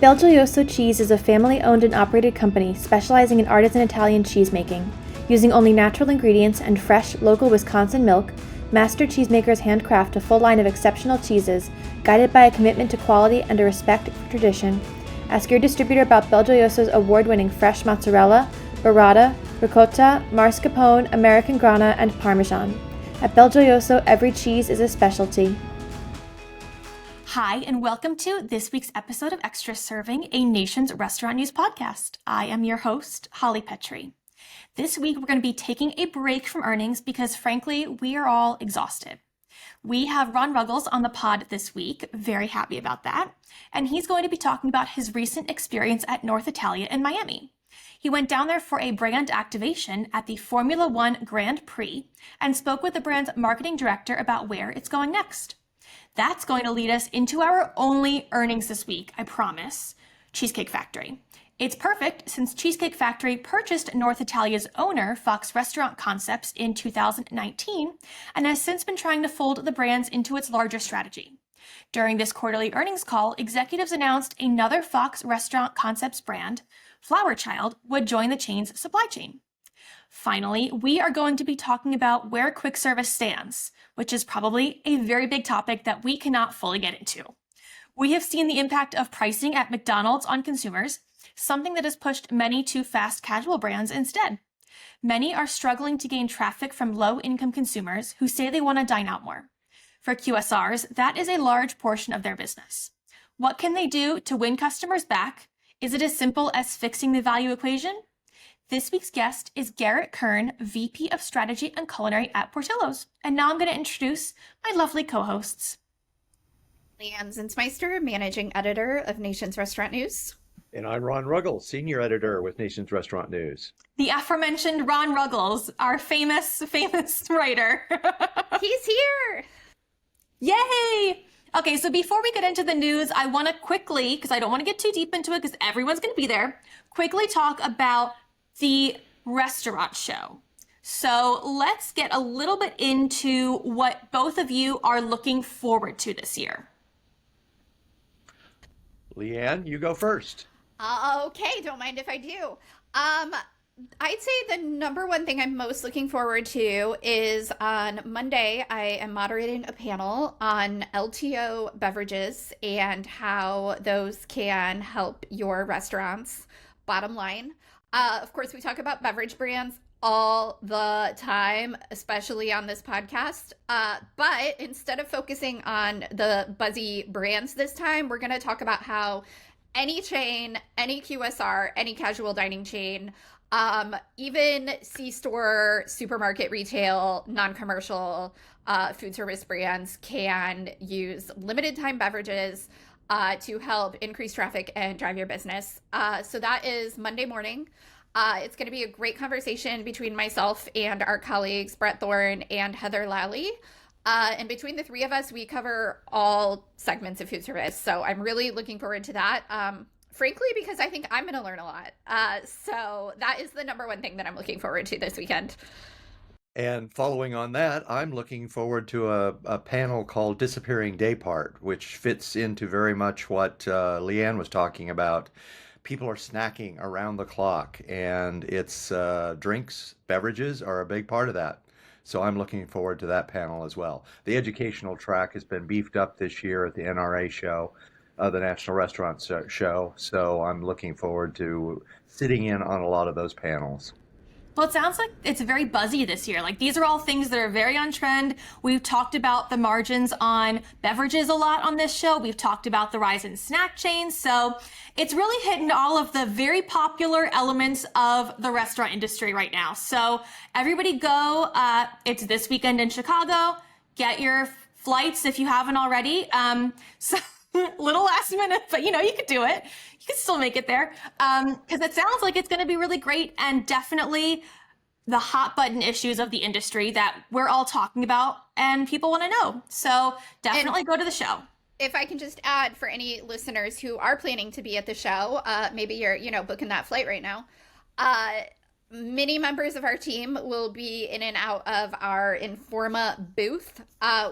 Belgioioso Cheese is a family-owned and operated company specializing in artisan Italian cheese making. Using only natural ingredients and fresh, local Wisconsin milk, master cheesemakers handcraft a full line of exceptional cheeses, guided by a commitment to quality and a respect for tradition. Ask your distributor about Belgioioso's award-winning fresh mozzarella, burrata, ricotta, mascarpone, American grana, and Parmesan. At Belgioioso, every cheese is a specialty. Hi, and welcome to this week's episode of Extra Serving, a Nation's Restaurant News podcast. I am your host, Holly Petre. This week, we're going to be taking a break from earnings because, frankly, we are all exhausted. We have Ron Ruggless on the pod this week, very happy about that, and he's going to be talking about his recent experience at North Italia in Miami. He went down there for a brand activation at the Formula One Grand Prix and spoke with the brand's marketing director about where it's going next. That's going to lead us into our only earnings this week, I promise, Cheesecake Factory. It's perfect since Cheesecake Factory purchased North Italia's owner, Fox Restaurant Concepts, in 2019 and has since been trying to fold the brands into its larger strategy. During this quarterly earnings call, executives announced another Fox Restaurant Concepts brand, Flower Child, would join the chain's supply chain. Finally, we are going to be talking about where quick service stands, which is probably a very big topic that we cannot fully get into. We have seen the impact of pricing at McDonald's on consumers, something that has pushed many to fast casual brands instead. Many are struggling to gain traffic from low-income consumers who say they want to dine out more. For QSRs, that is a large portion of their business. What can they do to win customers back? Is it as simple as fixing the value equation? This week's guest is Garrett Kern, VP of Strategy and Culinary at Portillo's. And now I'm going to introduce my lovely co-hosts. Leigh Anne Zinsmeister, Managing Editor of Nation's Restaurant News. And I'm Ron Ruggless, Senior Editor with Nation's Restaurant News. The aforementioned Ron Ruggless, our famous writer. He's here! Yay! Okay, so before we get into the news, I want to quickly, because I don't want to get too deep into it because everyone's going to be there, quickly talk about the restaurant show. So let's get a little bit into what both of you are looking forward to this year. Leigh Anne, you go first. Okay, don't mind if I do. I'd say the number one thing I'm most looking forward to is on Monday, I am moderating a panel on LTO beverages and how those can help your restaurants. Bottom line. Of course, we talk about beverage brands all the time, especially on this podcast. But instead of focusing on the buzzy brands this time, we're going to talk about how any chain, any QSR, any casual dining chain, even C-store, supermarket, retail, non-commercial food service brands can use limited time beverages to help increase traffic and drive your business. So that is Monday morning. It's going to be a great conversation between myself and our colleagues, Brett Thorne and Heather Lally. And between the three of us, we cover all segments of food service. So I'm really looking forward to that. Frankly, because I think I'm going to learn a lot. So that is the number one thing that I'm looking forward to this weekend. And following on that, I'm looking forward to a panel called Disappearing Daypart, which fits into very much what Leigh Anne was talking about. People are snacking around the clock, and it's drinks, beverages are a big part of that. So I'm looking forward to that panel as well. The educational track has been beefed up this year at the NRA show, the National Restaurant Show. So I'm looking forward to sitting in on a lot of those panels. Well, it sounds like it's very buzzy this year. Like, these are all things that are very on trend. We've talked about the margins on beverages a lot on this show. We've talked about the rise in snack chains. So it's really hitting all of the very popular elements of the restaurant industry right now. So everybody go. It's this weekend in Chicago. Get your flights if you haven't already. So little last minute, but you could do it. You can still make it there. Because it sounds like it's going to be really great and definitely the hot button issues of the industry that we're all talking about and people want to know. So definitely go to the show. If I can just add for any listeners who are planning to be at the show, maybe you're, booking that flight right now. Many members of our team will be in and out of our Informa booth,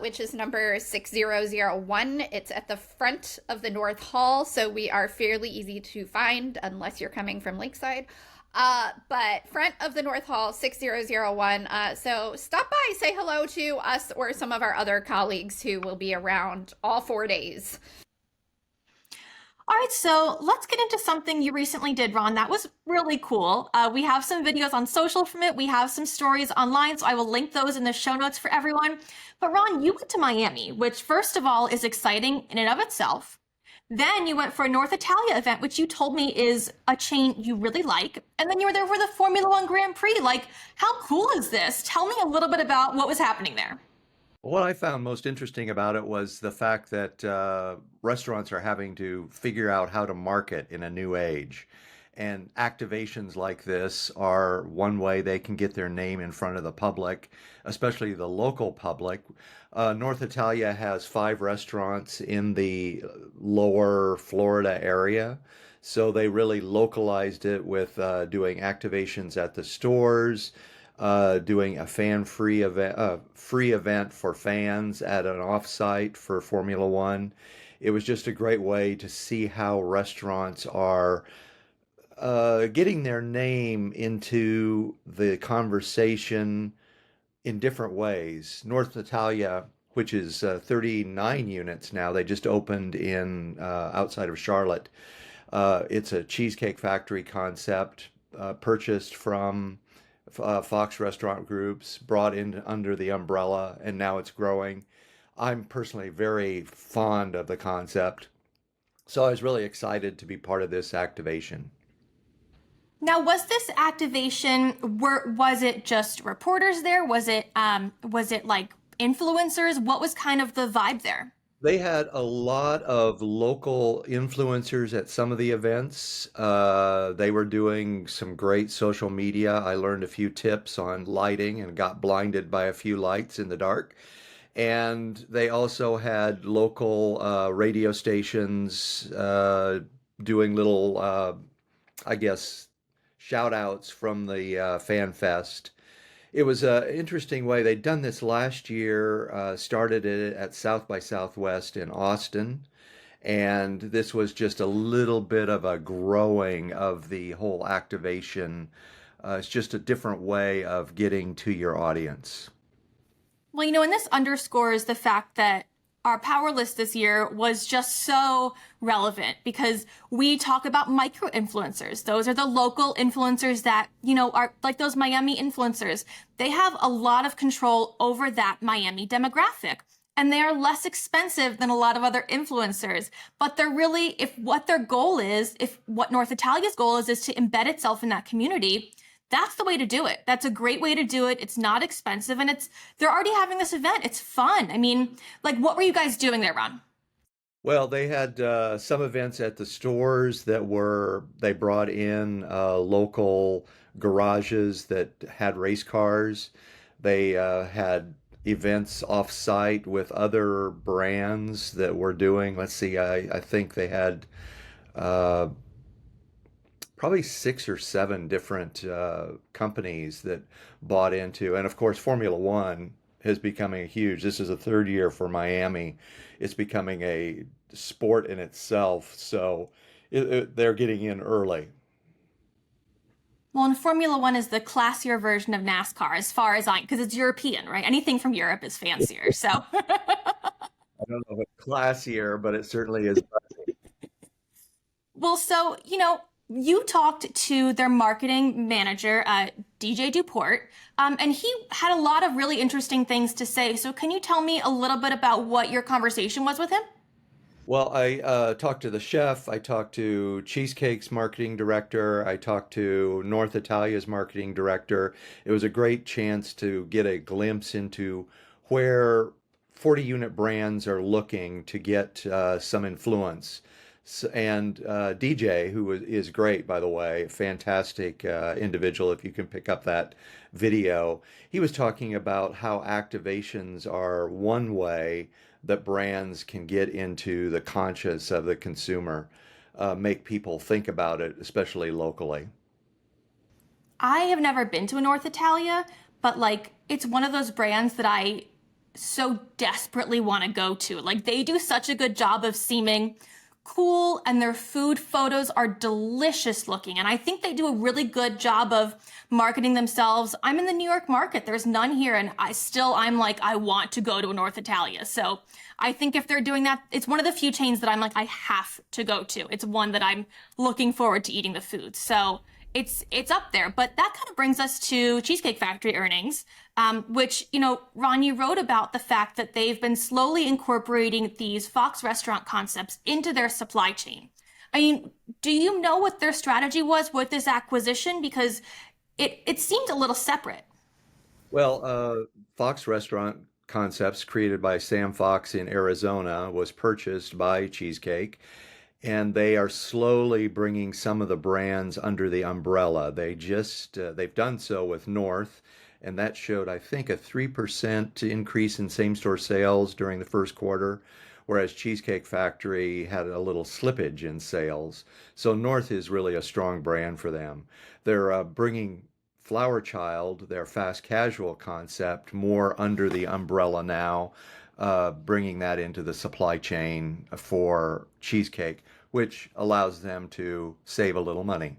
which is number 6001. It's at the front of the North Hall, so we are fairly easy to find unless you're coming from Lakeside. But front of the North Hall, 6001. So stop by, say hello to us or some of our other colleagues who will be around all 4 days. All right, so let's get into something you recently did, Ron. That was really cool. We have some videos on social from it. We have some stories online, so I will link those in the show notes for everyone. But Ron, you went to Miami, which first of all is exciting in and of itself. Then you went for a North Italia event, which you told me is a chain you really like. And then you were there for the Formula One Grand Prix. Like, how cool is this? Tell me a little bit about what was happening there. What I found most interesting about it was the fact that restaurants are having to figure out how to market in a new age. And activations like this are one way they can get their name in front of the public, especially the local public. North Italia has 5 restaurants in the lower Florida area. So they really localized it with doing activations at the stores, doing a free event for fans at an offsite for Formula One. It was just a great way to see how restaurants are getting their name into the conversation in different ways. North Italia, which is 39 units now, they just opened in outside of Charlotte. It's a Cheesecake Factory concept, purchased from Fox Restaurant Groups, brought in under the umbrella, and now it's growing. I'm personally very fond of the concept, so I was really excited to be part of this activation. Now, was this activation, was it just reporters there? Was it like influencers? What was kind of the vibe there? They had a lot of local influencers at some of the events. They were doing some great social media. I learned a few tips on lighting and got blinded by a few lights in the dark. And they also had local radio stations doing little, I guess, shout outs from the Fan Fest. It was an interesting way. They'd done this last year, started it at South by Southwest in Austin, and this was just a little bit of a growing of the whole activation. It's just a different way of getting to your audience. Well, and this underscores the fact that our power list this year was just so relevant because we talk about micro influencers. Those are the local influencers that, are like those Miami influencers. They have a lot of control over that Miami demographic, and they are less expensive than a lot of other influencers. But they're really, if what North Italia's goal is to embed itself in that community, that's the way to do it. That's a great way to do it. It's not expensive, and they're already having this event. It's fun. I mean, like, what were you guys doing there, Ron? Well, they had some events at the stores they brought in local garages that had race cars. They had events off-site with other brands that were doing, let's see, I think they had probably 6 or 7 different companies that bought into, and of course, Formula One is becoming this is the 3rd year for Miami. It's becoming a sport in itself, so they're getting in early. Well, and Formula One is the classier version of NASCAR as far as because it's European, right? Anything from Europe is fancier, so. I don't know if it's classier, but it certainly is. Well, so, you talked to their marketing manager, DJ Duport, and he had a lot of really interesting things to say. So can you tell me a little bit about what your conversation was with him? Well, I talked to the chef, I talked to Cheesecake's marketing director, I talked to North Italia's marketing director. It was a great chance to get a glimpse into where 40-unit brands are looking to get some influence. And DJ, who is great, by the way, fantastic individual, if you can pick up that video, he was talking about how activations are one way that brands can get into the conscious of the consumer, make people think about it, especially locally. I have never been to a North Italia, but like it's one of those brands that I so desperately want to go to. Like they do such a good job of seeming cool and their food photos are delicious looking. And I think they do a really good job of marketing themselves. I'm in the New York market. There's none here. And I'm like, I want to go to a North Italia. So I think if they're doing that, it's one of the few chains that I'm like, I have to go to. It's one that I'm looking forward to eating the food. So it's up there. But that kind of brings us to Cheesecake Factory earnings, which, Ron, you wrote about the fact that they've been slowly incorporating these Fox restaurant concepts into their supply chain. I mean, do you know what their strategy was with this acquisition? Because it seemed a little separate. Well, Fox Restaurant Concepts, created by Sam Fox in Arizona, was purchased by Cheesecake, and they are slowly bringing some of the brands under the umbrella. They've done so with North, and that showed, I think, a 3% increase in same-store sales during the first quarter, whereas Cheesecake Factory had a little slippage in sales. So North is really a strong brand for them. They're bringing Flower Child, their fast casual concept, more under the umbrella now, bringing that into the supply chain for Cheesecake, which allows them to save a little money.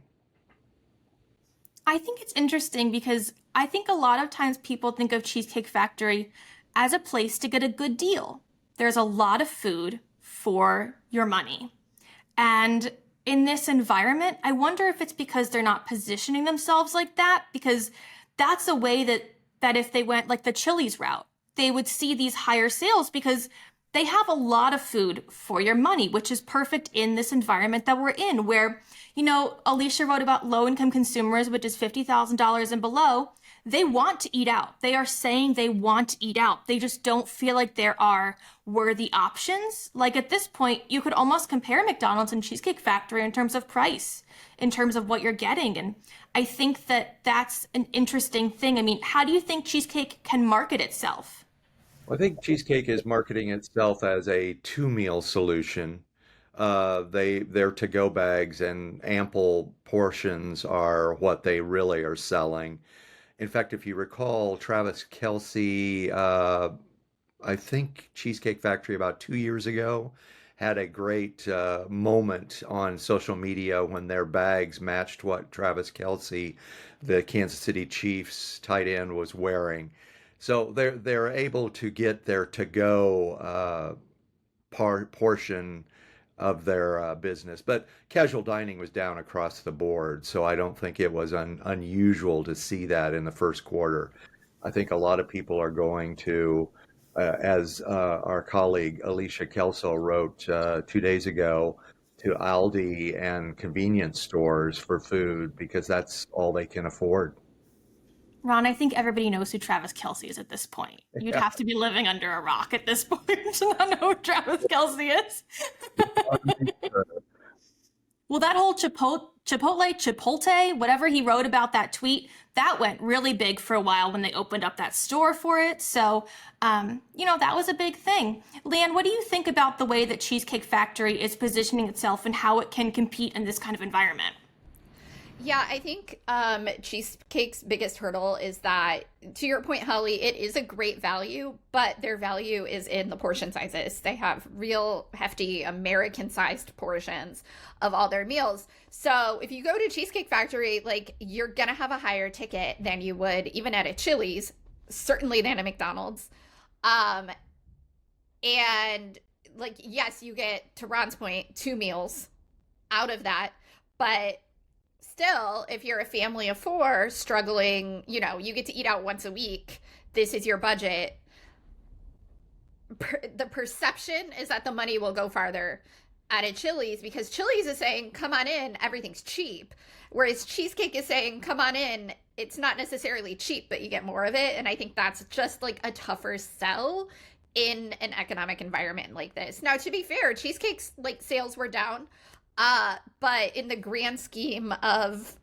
I think it's interesting because I think a lot of times people think of Cheesecake Factory as a place to get a good deal. There's a lot of food for your money. And in this environment, I wonder if it's because they're not positioning themselves like that, because that's a way that if they went like the Chili's route, they would see these higher sales because they have a lot of food for your money, which is perfect in this environment that we're in, where, Alicia wrote about low-income consumers, which is $50,000 and below. They want to eat out. They are saying they want to eat out. They just don't feel like there are worthy options. Like at this point, you could almost compare McDonald's and Cheesecake Factory in terms of price, in terms of what you're getting. And I think that that's an interesting thing. I mean, how do you think Cheesecake can market itself? I think Cheesecake is marketing itself as a two-meal solution. Their to-go bags and ample portions are what they really are selling. In fact, if you recall, Travis Kelce, I think Cheesecake Factory about 2 years ago had a great moment on social media when their bags matched what Travis Kelce, the Kansas City Chiefs tight end, was wearing. So they're able to get their to-go portion of their business. But casual dining was down across the board, so I don't think it was unusual to see that in the first quarter. I think a lot of people are going to, as our colleague Alicia Kelso wrote 2 days ago, to Aldi and convenience stores for food because that's all they can afford. Ron, I think everybody knows who Travis Kelce is at this point. You'd have to be living under a rock at this point to not know who Travis Kelce is. Well, that whole Chipotle, whatever he wrote about that tweet, that went really big for a while when they opened up that store for it. So, that was a big thing. Leigh Anne, what do you think about the way that Cheesecake Factory is positioning itself and how it can compete in this kind of environment? Yeah, I think Cheesecake's biggest hurdle is that, to your point, Holly, it is a great value, but their value is in the portion sizes. They have real hefty American-sized portions of all their meals. So if you go to Cheesecake Factory, like, you're gonna have a higher ticket than you would even at a Chili's, certainly than a McDonald's. And like, yes, you get, to Ron's point, 2 meals out of that, but still, if you're a family of 4 struggling, you get to eat out once a week, this is your budget. The perception is that the money will go farther at a Chili's because Chili's is saying, come on in, everything's cheap. Whereas Cheesecake is saying, come on in, it's not necessarily cheap, but you get more of it. And I think that's just like a tougher sell in an economic environment like this. Now, to be fair, Cheesecake's like sales were down. But in the grand scheme of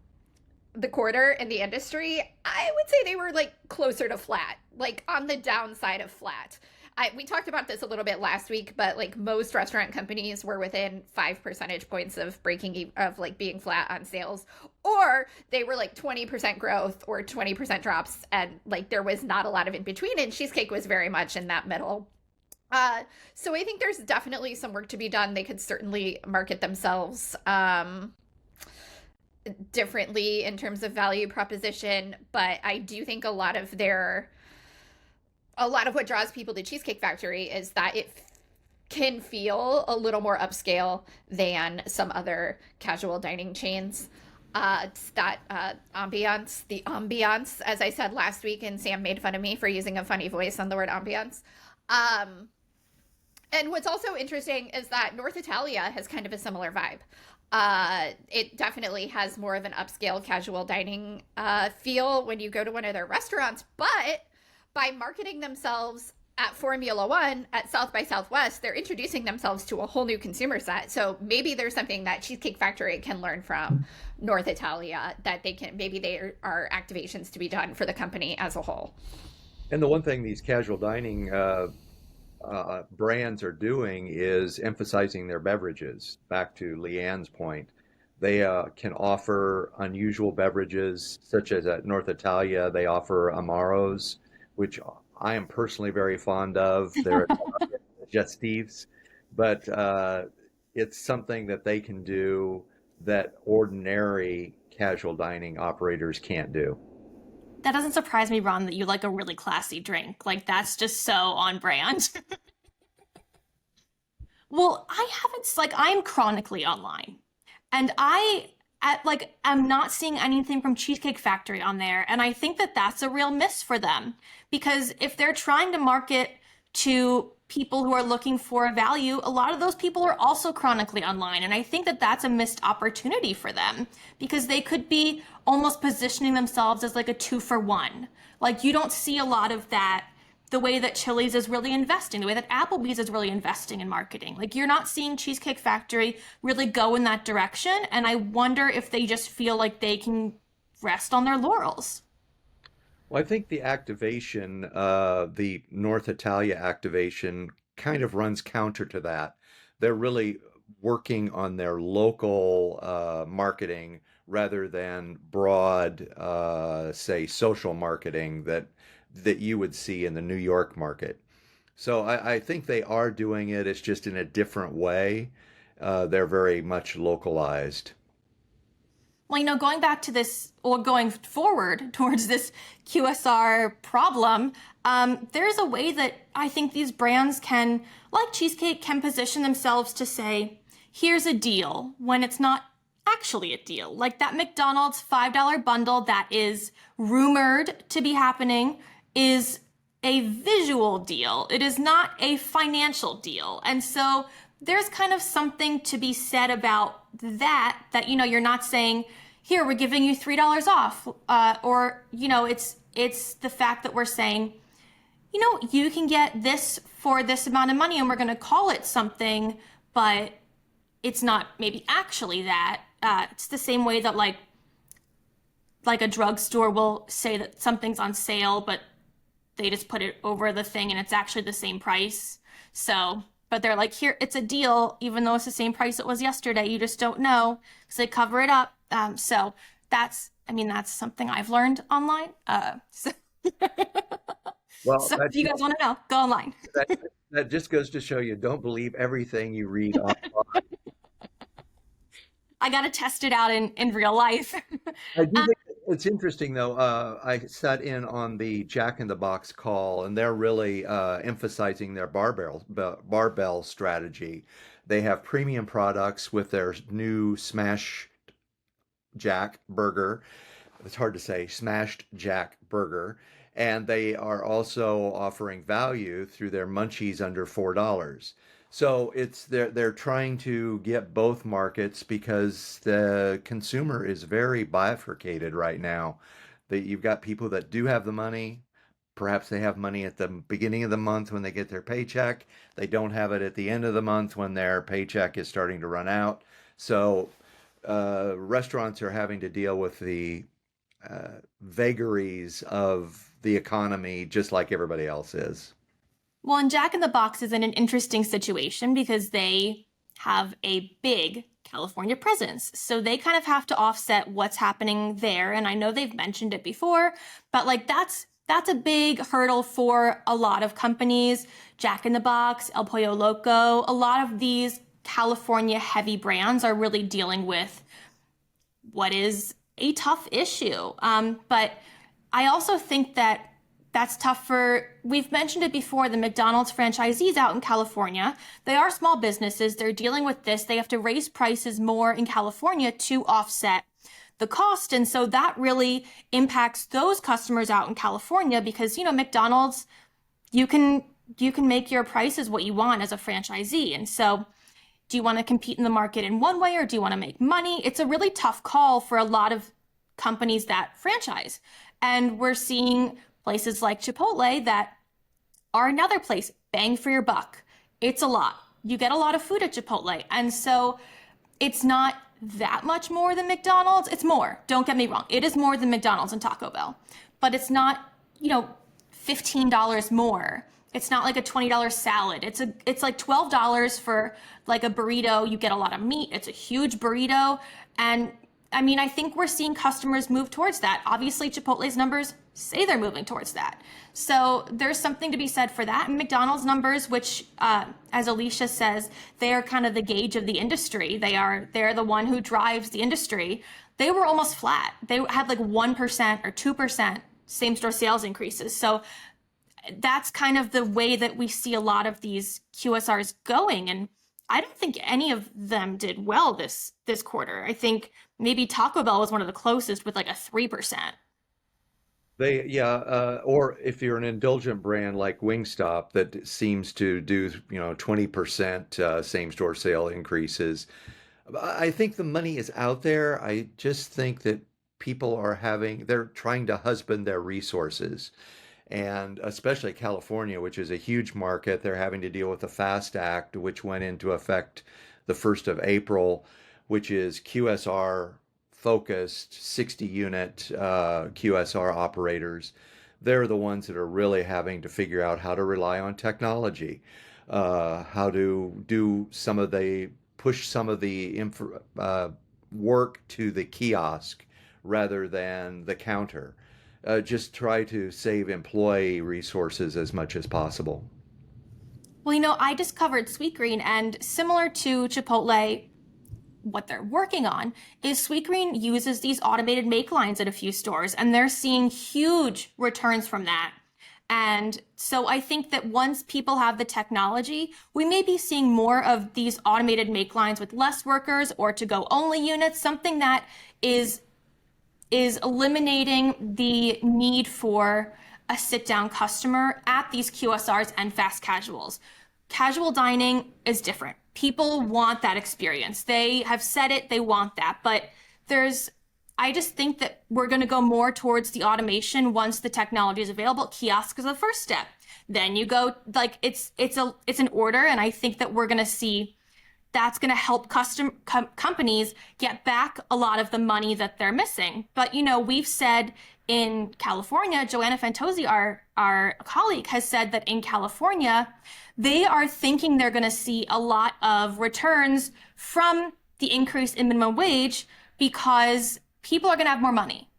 the quarter and the industry, I would say they were like closer to flat, like on the downside of flat. we talked about this a little bit last week, but like most restaurant companies were within 5 percentage points of of like being flat on sales, or they were like 20% growth or 20% drops, and like there was not a lot of in between. And Cheesecake was very much in that middle. So I think there's definitely some work to be done. They could certainly market themselves differently in terms of value proposition, but I do think a lot of what draws people to Cheesecake Factory is that it can feel a little more upscale than some other casual dining chains. It's that the ambiance, as I said last week, and Sam made fun of me for using a funny voice on the word ambiance. And what's also interesting is that North Italia has kind of a similar vibe. It definitely has more of an upscale casual dining feel when you go to one of their restaurants, but by marketing themselves at Formula One at South by Southwest, they're introducing themselves to a whole new consumer set. So maybe there's something that Cheesecake Factory can learn from North Italia, that maybe there are activations to be done for the company as a whole. And the one thing these casual dining brands are doing is emphasizing their beverages. Back to Leigh Anne's point, they can offer unusual beverages, such as at North Italia, they offer Amaros, which I am personally very fond of. They're digestives, but it's something that they can do that ordinary casual dining operators can't do. That doesn't surprise me, Ron, that you like a really classy drink. Like, that's just so on brand. Well, I'm chronically online. And I'm not seeing anything from Cheesecake Factory on there. And I think that that's a real miss for them. Because if they're trying to market to people who are looking for a value, a lot of those people are also chronically online. And I think that that's a missed opportunity for them, because they could be almost positioning themselves as like a 2-for-1. Like, you don't see a lot of that the way that Chili's is really investing, the way that Applebee's is really investing in marketing. Like, you're not seeing Cheesecake Factory really go in that direction. And I wonder if they just feel like they can rest on their laurels. Well, I think the activation, the North Italia activation, kind of runs counter to that. They're really working on their local marketing rather than broad, say, social marketing that you would see in the New York market. So I think they are doing it. It's just in a different way. They're very much localized. Well, going back to this, or going forward towards this QSR problem, there's a way that I think these brands can, like Cheesecake, can position themselves to say, here's a deal, when it's not actually a deal. Like that McDonald's $5 bundle that is rumored to be happening is a visual deal. It is not a financial deal. And so there's kind of something to be said about that, you're not saying, here, we're giving you $3 off. It's the fact that we're saying, you can get this for this amount of money and we're going to call it something, but it's not maybe actually that. It's the same way that like a drugstore will say that something's on sale, but they just put it over the thing and it's actually the same price. So, but they're like, here, it's a deal, even though it's the same price it was yesterday. You just don't know, because they cover it up. So that's something I've learned online. Well, So if you guys want to know, go online. that just goes to show you don't believe everything you read online. I got to test it out in real life. I do think it's interesting, though. I sat in on the Jack in the Box call, and they're really emphasizing their barbell strategy. They have premium products with their new Smash Jack burger. It's hard to say, Smashed Jack burger. And they are also offering value through their munchies under $4. So they're trying to get both markets because the consumer is very bifurcated right now. That you've got people that do have the money. Perhaps they have money at the beginning of the month when they get their paycheck. They don't have it at the end of the month when their paycheck is starting to run out. So restaurants are having to deal with the vagaries of the economy just like everybody else is. Well, and Jack in the Box is in an interesting situation because they have a big California presence. So they kind of have to offset what's happening there. And I know they've mentioned it before, but like that's a big hurdle for a lot of companies. Jack in the Box, El Pollo Loco, a lot of these California heavy brands are really dealing with what is a tough issue. But I also think that that's tough we've mentioned it before, the McDonald's franchisees out in California. They are small businesses. They're dealing with this. They have to raise prices more in California to offset the cost. And so that really impacts those customers out in California because, McDonald's, you can make your prices what you want as a franchisee. And so do you want to compete in the market in one way or do you want to make money? It's a really tough call for a lot of companies that franchise. And we're seeing places like Chipotle that are another place, bang for your buck. It's a lot. You get a lot of food at Chipotle. And so it's not that much more than McDonald's. It's more, don't get me wrong. It is more than McDonald's and Taco Bell, but it's not, $15 more. It's not like a $20 salad. It's like $12 for like a burrito. You get a lot of meat. It's a huge burrito. And I think we're seeing customers move towards that. Obviously, Chipotle's numbers say they're moving towards that. So there's something to be said for that. And McDonald's numbers, which, as Alicia says, they are kind of the gauge of the industry. They're the one who drives the industry. They were almost flat. They had like 1% or 2% same-store sales increases. So that's kind of the way that we see a lot of these QSRs going. And I don't think any of them did well this quarter. I think maybe Taco Bell was one of the closest with like a 3%. Or if you're an indulgent brand like Wingstop that seems to do, 20% same-store sale increases. I think the money is out there. I just think that they're trying to husband their resources. And especially California, which is a huge market, they're having to deal with the FAST Act, which went into effect the 1st of April, which is QSR focused 60 unit QSR operators. They're the ones that are really having to figure out how to rely on technology, how to push some of the work to the kiosk rather than the counter. Just try to save employee resources as much as possible. Well, I just covered Sweetgreen, and similar to Chipotle, what they're working on is Sweetgreen uses these automated make lines at a few stores, and they're seeing huge returns from that. And so I think that once people have the technology, we may be seeing more of these automated make lines with less workers or to-go only units, something that is eliminating the need for a sit-down customer at these QSRs and fast casuals. Casual dining is different. People want that experience. They have said it, they want that. But I just think that we're going to go more towards the automation once the technology is available. Kiosk is the first step. Then you go, like, it's an order, and I think that we're going to see that's going to help companies get back a lot of the money that they're missing. But, we've said in California, Joanna Fantozzi, our colleague, has said that in California, they are thinking they're going to see a lot of returns from the increase in minimum wage because people are going to have more money.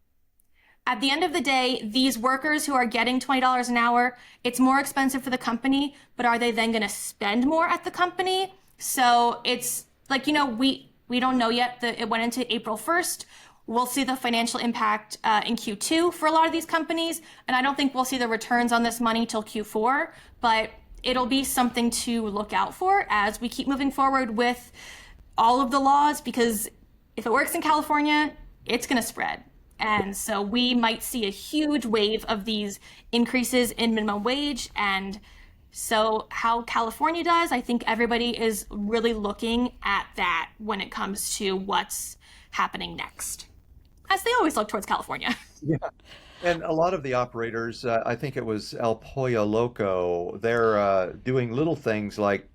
At the end of the day, these workers who are getting $20 an hour, it's more expensive for the company, but are they then going to spend more at the company? So it's like, we don't know yet. It went into April 1st. We'll see the financial impact in Q2 for a lot of these companies. And I don't think we'll see the returns on this money till Q4, but it'll be something to look out for as we keep moving forward with all of the laws, because if it works in California, it's going to spread. And so we might see a huge wave of these increases in minimum wage. And so how California does, I think everybody is really looking at that when it comes to what's happening next, as they always look towards California. Yeah. And a lot of the operators, I think it was El Pollo Loco, they're doing little things like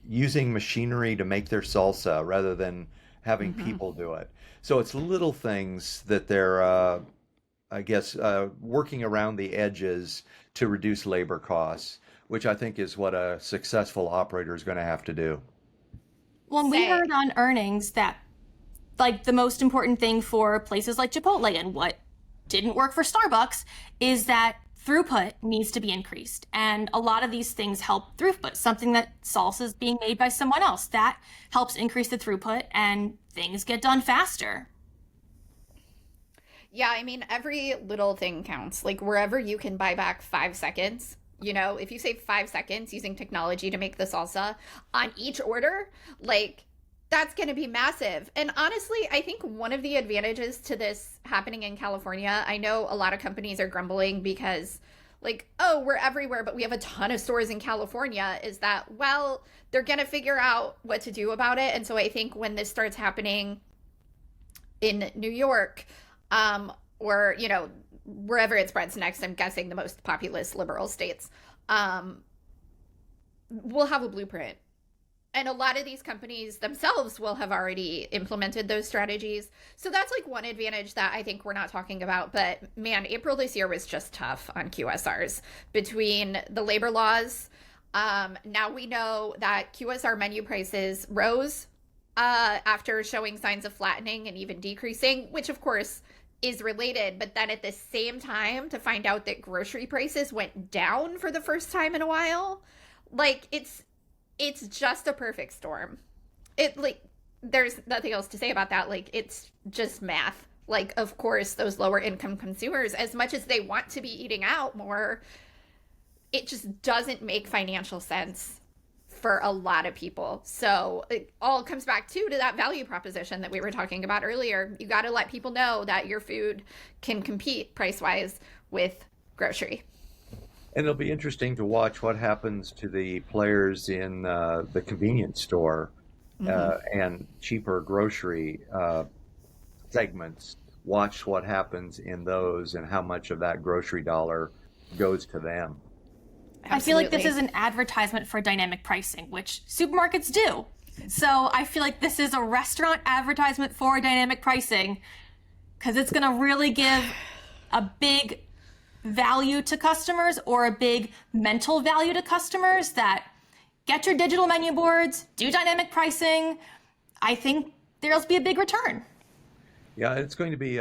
using machinery to make their salsa rather than having people do it. So it's little things that they're I guess, working around the edges to reduce labor costs, which I think is what a successful operator is going to have to do. When we Say, heard on earnings that like the most important thing for places like Chipotle and what didn't work for Starbucks is that throughput needs to be increased. And a lot of these things help throughput. Something that salsa is being made by someone else, that helps increase the throughput and things get done faster. yeah, I mean, every little thing counts. Like wherever you can buy back 5 seconds, if you save 5 seconds using technology to make the salsa on each order, like that's going to be massive. And honestly, I think one of the advantages to this happening in California, I know a lot of companies are grumbling because, like, oh, we're everywhere, but we have a ton of stores in California, is that, well, they're going to figure out what to do about it. And so I think when this starts happening in New York, or, wherever it spreads next, I'm guessing the most populous liberal states, um, we'll have a blueprint. And a lot of these companies themselves will have already implemented those strategies. So that's like one advantage that I think we're not talking about. But man, April this year was just tough on QSRs between the labor laws. Now we know that QSR menu prices rose after showing signs of flattening and even decreasing, which of course is related. But then at the same time, to find out that grocery prices went down for the first time in a while, like it's just a perfect storm. It like there's nothing else to say about that. Like it's just math. Like of course those lower income consumers, as much as they want to be eating out more, it just doesn't make financial sense for a lot of people. So it all comes back to that value proposition that we were talking about earlier. You got to let people know that your food can compete price wise with grocery. And it'll be interesting to watch what happens to the players in the convenience store Mm-hmm. and cheaper grocery segments. Watch what happens in those and how much of that grocery dollar goes to them. I feel like this Absolutely. is an advertisement for dynamic pricing, which supermarkets do. So I feel like this is a restaurant advertisement for dynamic pricing because it's going to really give a big value to customers or a big mental value to customers that get your digital menu boards, do dynamic pricing. I think there'll be a big return. Yeah, it's going to be,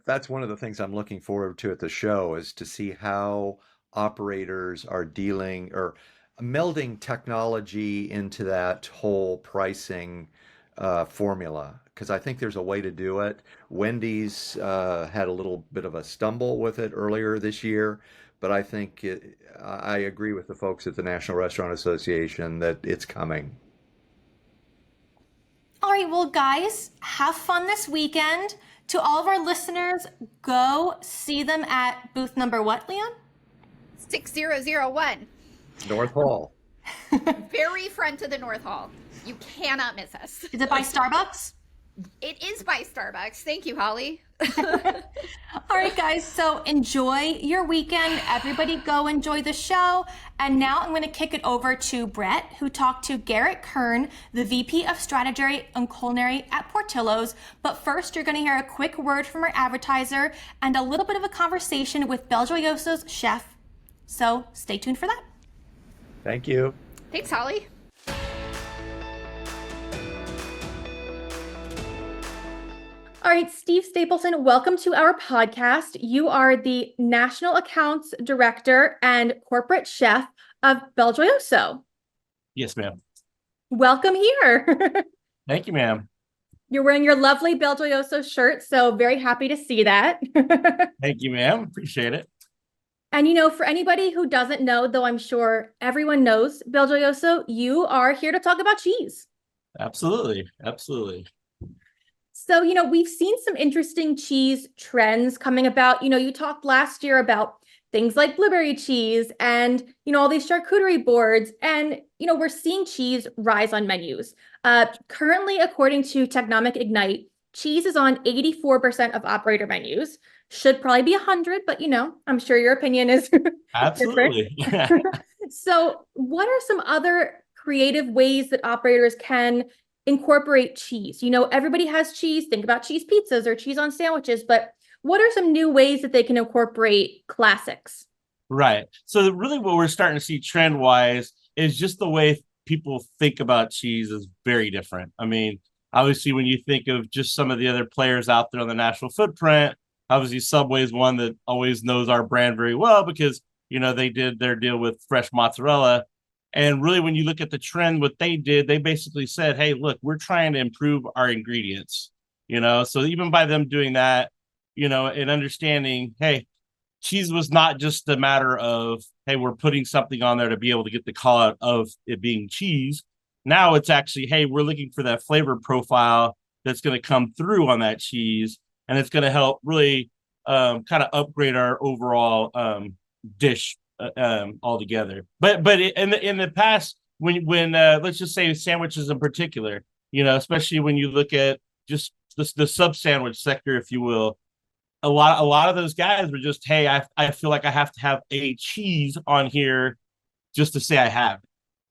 that's one of the things I'm looking forward to at the show is to see how operators are dealing or melding technology into that whole pricing formula. Because I think there's a way to do it. Wendy's had a little bit of a stumble with it earlier this year, but I agree with the folks at the National Restaurant Association that it's coming. All right, well, guys, have fun this weekend. To all of our listeners, go see them at booth number what, Leon? 6001. North Hall. Very front of the North Hall. You cannot miss us. Is it by Starbucks? It is by Starbucks. Thank you, Holly. All right, guys, so enjoy your weekend. Everybody go enjoy the show. And now I'm going to kick it over to Brett, who talked to Garrett Kern, the VP of Strategy and Culinary at Portillo's. But first, you're going to hear a quick word from our advertiser and a little bit of a conversation with Belgioioso's chef. So stay tuned for that. Thank you. Thanks, Holly. All right, Steve Stapleton, welcome to our podcast. You are the National Accounts Director and Corporate Chef of Belgioioso. Yes, ma'am. Welcome here. Thank you, ma'am. You're wearing your lovely Belgioioso shirt, so very happy to see that. Thank you, ma'am. Appreciate it. And for anybody who doesn't know, though I'm sure everyone knows Belgioioso, you are here to talk about cheese. Absolutely. Absolutely. So, we've seen some interesting cheese trends coming about. You talked last year about things like blueberry cheese and, all these charcuterie boards. And, we're seeing cheese rise on menus. Currently, according to Technomic Ignite, cheese is on 84% of operator menus. Should probably be 100, but, I'm sure your opinion is different. Absolutely. So what are some other creative ways that operators can incorporate cheese? Everybody has cheese. Think about cheese pizzas or cheese on sandwiches, but what are some new ways that they can incorporate classics? Right. So really what we're starting to see trend wise is just the way people think about cheese is very different. I mean, obviously when you think of just some of the other players out there on the national footprint, obviously Subway is one that always knows our brand very well because, they did their deal with fresh mozzarella. And really when you look at the trend, what they did, they basically said, hey, look, we're trying to improve our ingredients, so even by them doing that, and understanding, hey, cheese was not just a matter of, hey, we're putting something on there to be able to get the call out of it being cheese. Now it's actually, hey, we're looking for that flavor profile that's going to come through on that cheese. And it's going to help really kind of upgrade our overall dish altogether. But in the past, when let's just say sandwiches in particular, especially when you look at just the sub sandwich sector, if you will, a lot of those guys were just, hey, I feel like I have to have a cheese on here just to say I have it.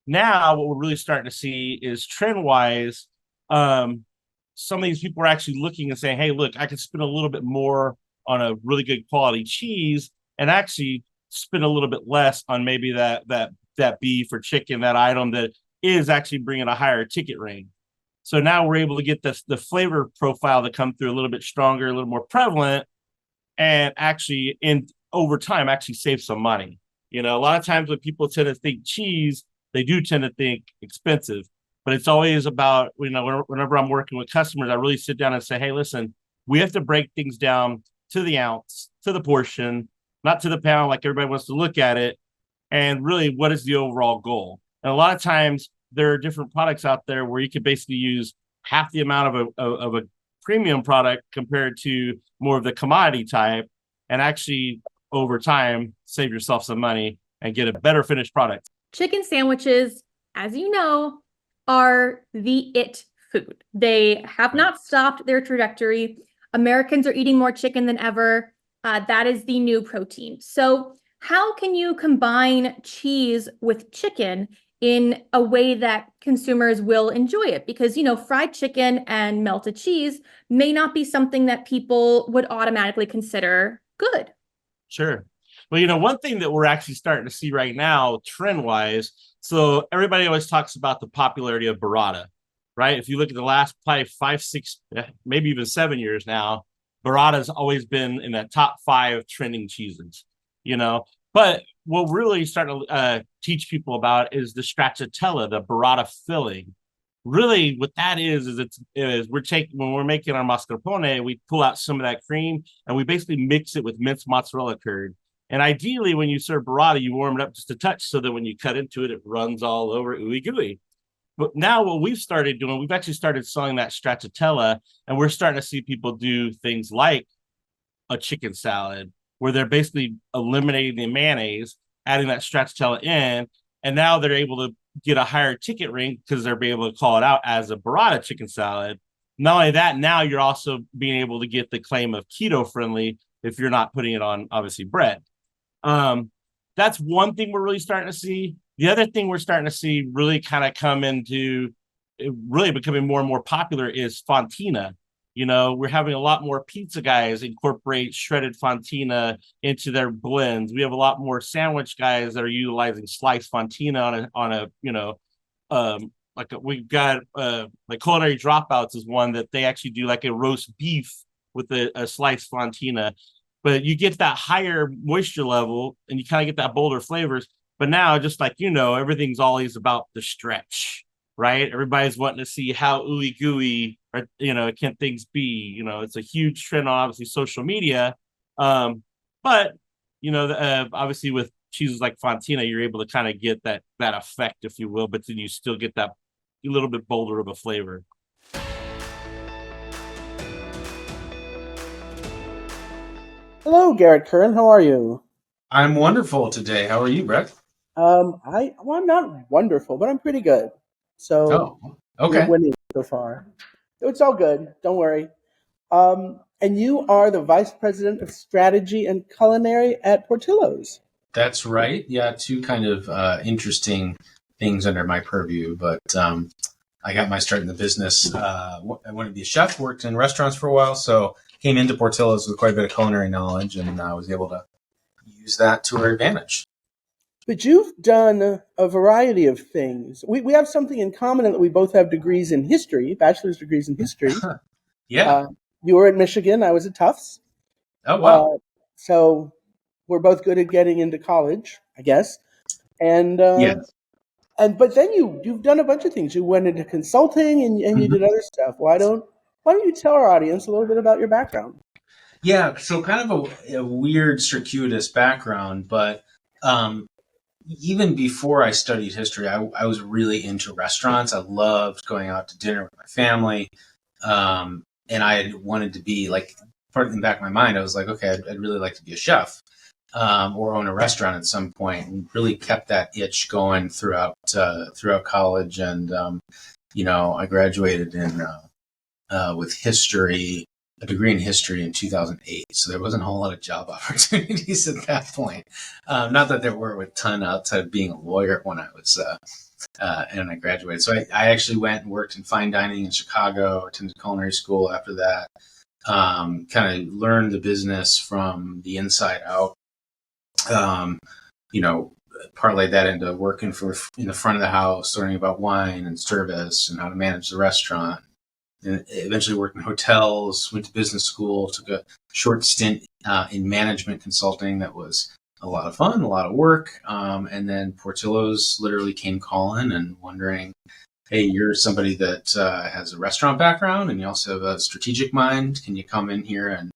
Now, what we're really starting to see is trend wise, some of these people are actually looking and saying, hey, look, I can spend a little bit more on a really good quality cheese and actually spend a little bit less on maybe that beef or chicken, that item that is actually bringing a higher ticket ring. So now we're able to get the flavor profile to come through a little bit stronger, a little more prevalent, and actually over time actually save some money. A lot of times when people tend to think cheese, they do tend to think expensive, but it's always about, whenever I'm working with customers, I really sit down and say, hey, listen, we have to break things down to the ounce, to the portion, not to the pound like everybody wants to look at it. And really, what is the overall goal? And a lot of times there are different products out there where you could basically use half the amount of a premium product compared to more of the commodity type, and actually over time save yourself some money and get a better finished product. Chicken sandwiches, as you know, are the it food. They have not stopped their trajectory. Americans are eating more chicken than ever. That is the new protein. So how can you combine cheese with chicken in a way that consumers will enjoy it? Because, fried chicken and melted cheese may not be something that people would automatically consider good. Sure. Well, one thing that we're actually starting to see right now, trend-wise, so everybody always talks about the popularity of burrata, right? If you look at the last 5, 6, maybe even 7 years now, burrata has always been in that top 5 trending cheeses, But what we're really starting to teach people about is the stracciatella, the burrata filling. Really, what that is when we're making our mascarpone, we pull out some of that cream and we basically mix it with minced mozzarella curd. And ideally, when you serve burrata, you warm it up just a touch so that when you cut into it, it runs all over ooey gooey. But now what we've started doing, we've actually started selling that stracciatella, and we're starting to see people do things like a chicken salad, where they're basically eliminating the mayonnaise, adding that stracciatella in, and now they're able to get a higher ticket ring because they're able to call it out as a burrata chicken salad. Not only that, now you're also being able to get the claim of keto friendly if you're not putting it on, obviously, bread. That's one thing we're really starting to see. The other thing we're starting to see really kind of come into really becoming more and more popular is fontina. We're having a lot more pizza guys incorporate shredded fontina into their blends. We have a lot more sandwich guys that are utilizing sliced fontina we've got like Culinary Dropouts is one that they actually do like a roast beef with a sliced fontina. But you get that higher moisture level and you kind of get that bolder flavors. But now, just like, everything's always about the stretch, right? Everybody's wanting to see how ooey gooey, or, can things be? It's a huge trend on obviously social media. But, obviously with cheeses like fontina, you're able to kind of get that effect, if you will, but then you still get that a little bit bolder of a flavor. Hello, Garrett Curran. How are you? I'm wonderful today. How are you, Brett? I'm not wonderful, but I'm pretty good. So, okay. You're winning so far. It's all good. Don't worry. And you are the Vice President of Strategy and Culinary at Portillo's. That's right. Yeah, 2 kind of interesting things under my purview, but I got my start in the business. I wanted to be a chef, worked in restaurants for a while, so came into Portillo's with quite a bit of culinary knowledge, and I was able to use that to our advantage. But you've done a variety of things. We have something in common in that we both have degrees in history, bachelor's degrees in history. Yeah. You were at Michigan. I was at Tufts. Oh, wow. So we're both good at getting into college, I guess. And but then you've done a bunch of things. You went into consulting and you did other stuff. Why don't you tell our audience a little bit about your background? Yeah, so kind of a weird, circuitous background, but even before I studied history, I was really into restaurants. I loved going out to dinner with my family, and I had wanted to be like, part in the back of my mind, I was like, okay, I'd really like to be a chef or own a restaurant at some point, and really kept that itch going throughout college. And I graduated with history. A degree in history in 2008, so there wasn't a whole lot of job opportunities at that point. Not that there were a ton outside of being a lawyer when I was and I graduated. So I actually went and worked in fine dining in Chicago, attended culinary school after that. Kind of learned the business from the inside out. Parlayed that into working in the front of the house, learning about wine and service and how to manage the restaurant. And eventually worked in hotels, went to business school, took a short stint in management consulting that was a lot of fun, a lot of work. And then Portillo's literally came calling and wondering, hey, you're somebody that has a restaurant background and you also have a strategic mind. Can you come in here and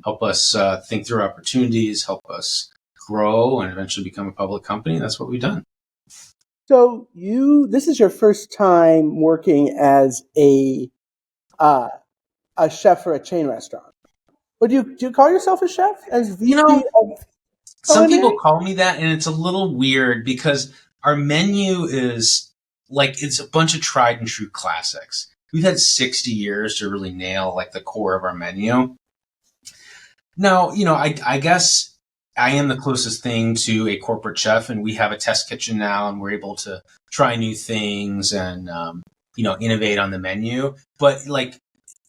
help us think through opportunities, help us grow and eventually become a public company? That's what we've done. So this is your first time working as a chef for a chain restaurant. But do you call yourself a chef as VP of some culinary? people call me that, and it's a little weird because our menu is like, it's a bunch of tried and true classics. We've had 60 years to really nail like the core of our menu. Now, I guess I am the closest thing to a corporate chef, and we have a test kitchen now, and we're able to try new things and innovate on the menu. But like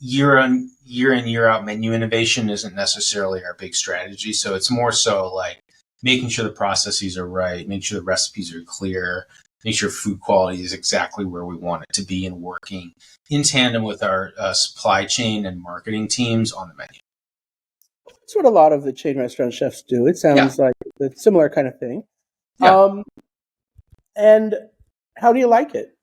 year in, year out menu innovation isn't necessarily our big strategy. So it's more so like making sure the processes are right, making sure the recipes are clear, make sure food quality is exactly where we want it to be, and working in tandem with our supply chain and marketing teams on the menu. That's what a lot of the chain restaurant chefs do. It sounds like a similar kind of thing. Yeah. And how do you like it?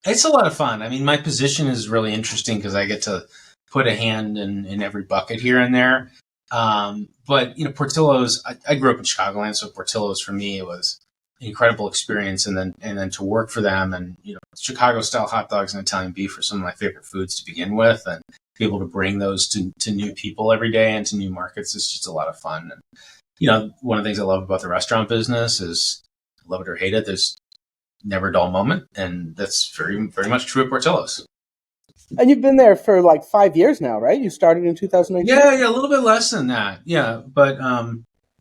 It's a lot of fun. I mean, my position is really interesting because I get to put a hand in every bucket here and there. But Portillo's, I grew up in Chicagoland, so Portillo's for me, it was an incredible experience. And then to work for them, and Chicago style hot dogs and Italian beef are some of my favorite foods to begin with, and be able to bring those to new people every day and to new markets is just a lot of fun. And one of the things I love about the restaurant business is, love it or hate it, there's never a dull moment, and that's very, very much true at Portillo's. And you've been there for like 5 years now, right? You started in 2019? Yeah, a little bit less than that. Yeah, but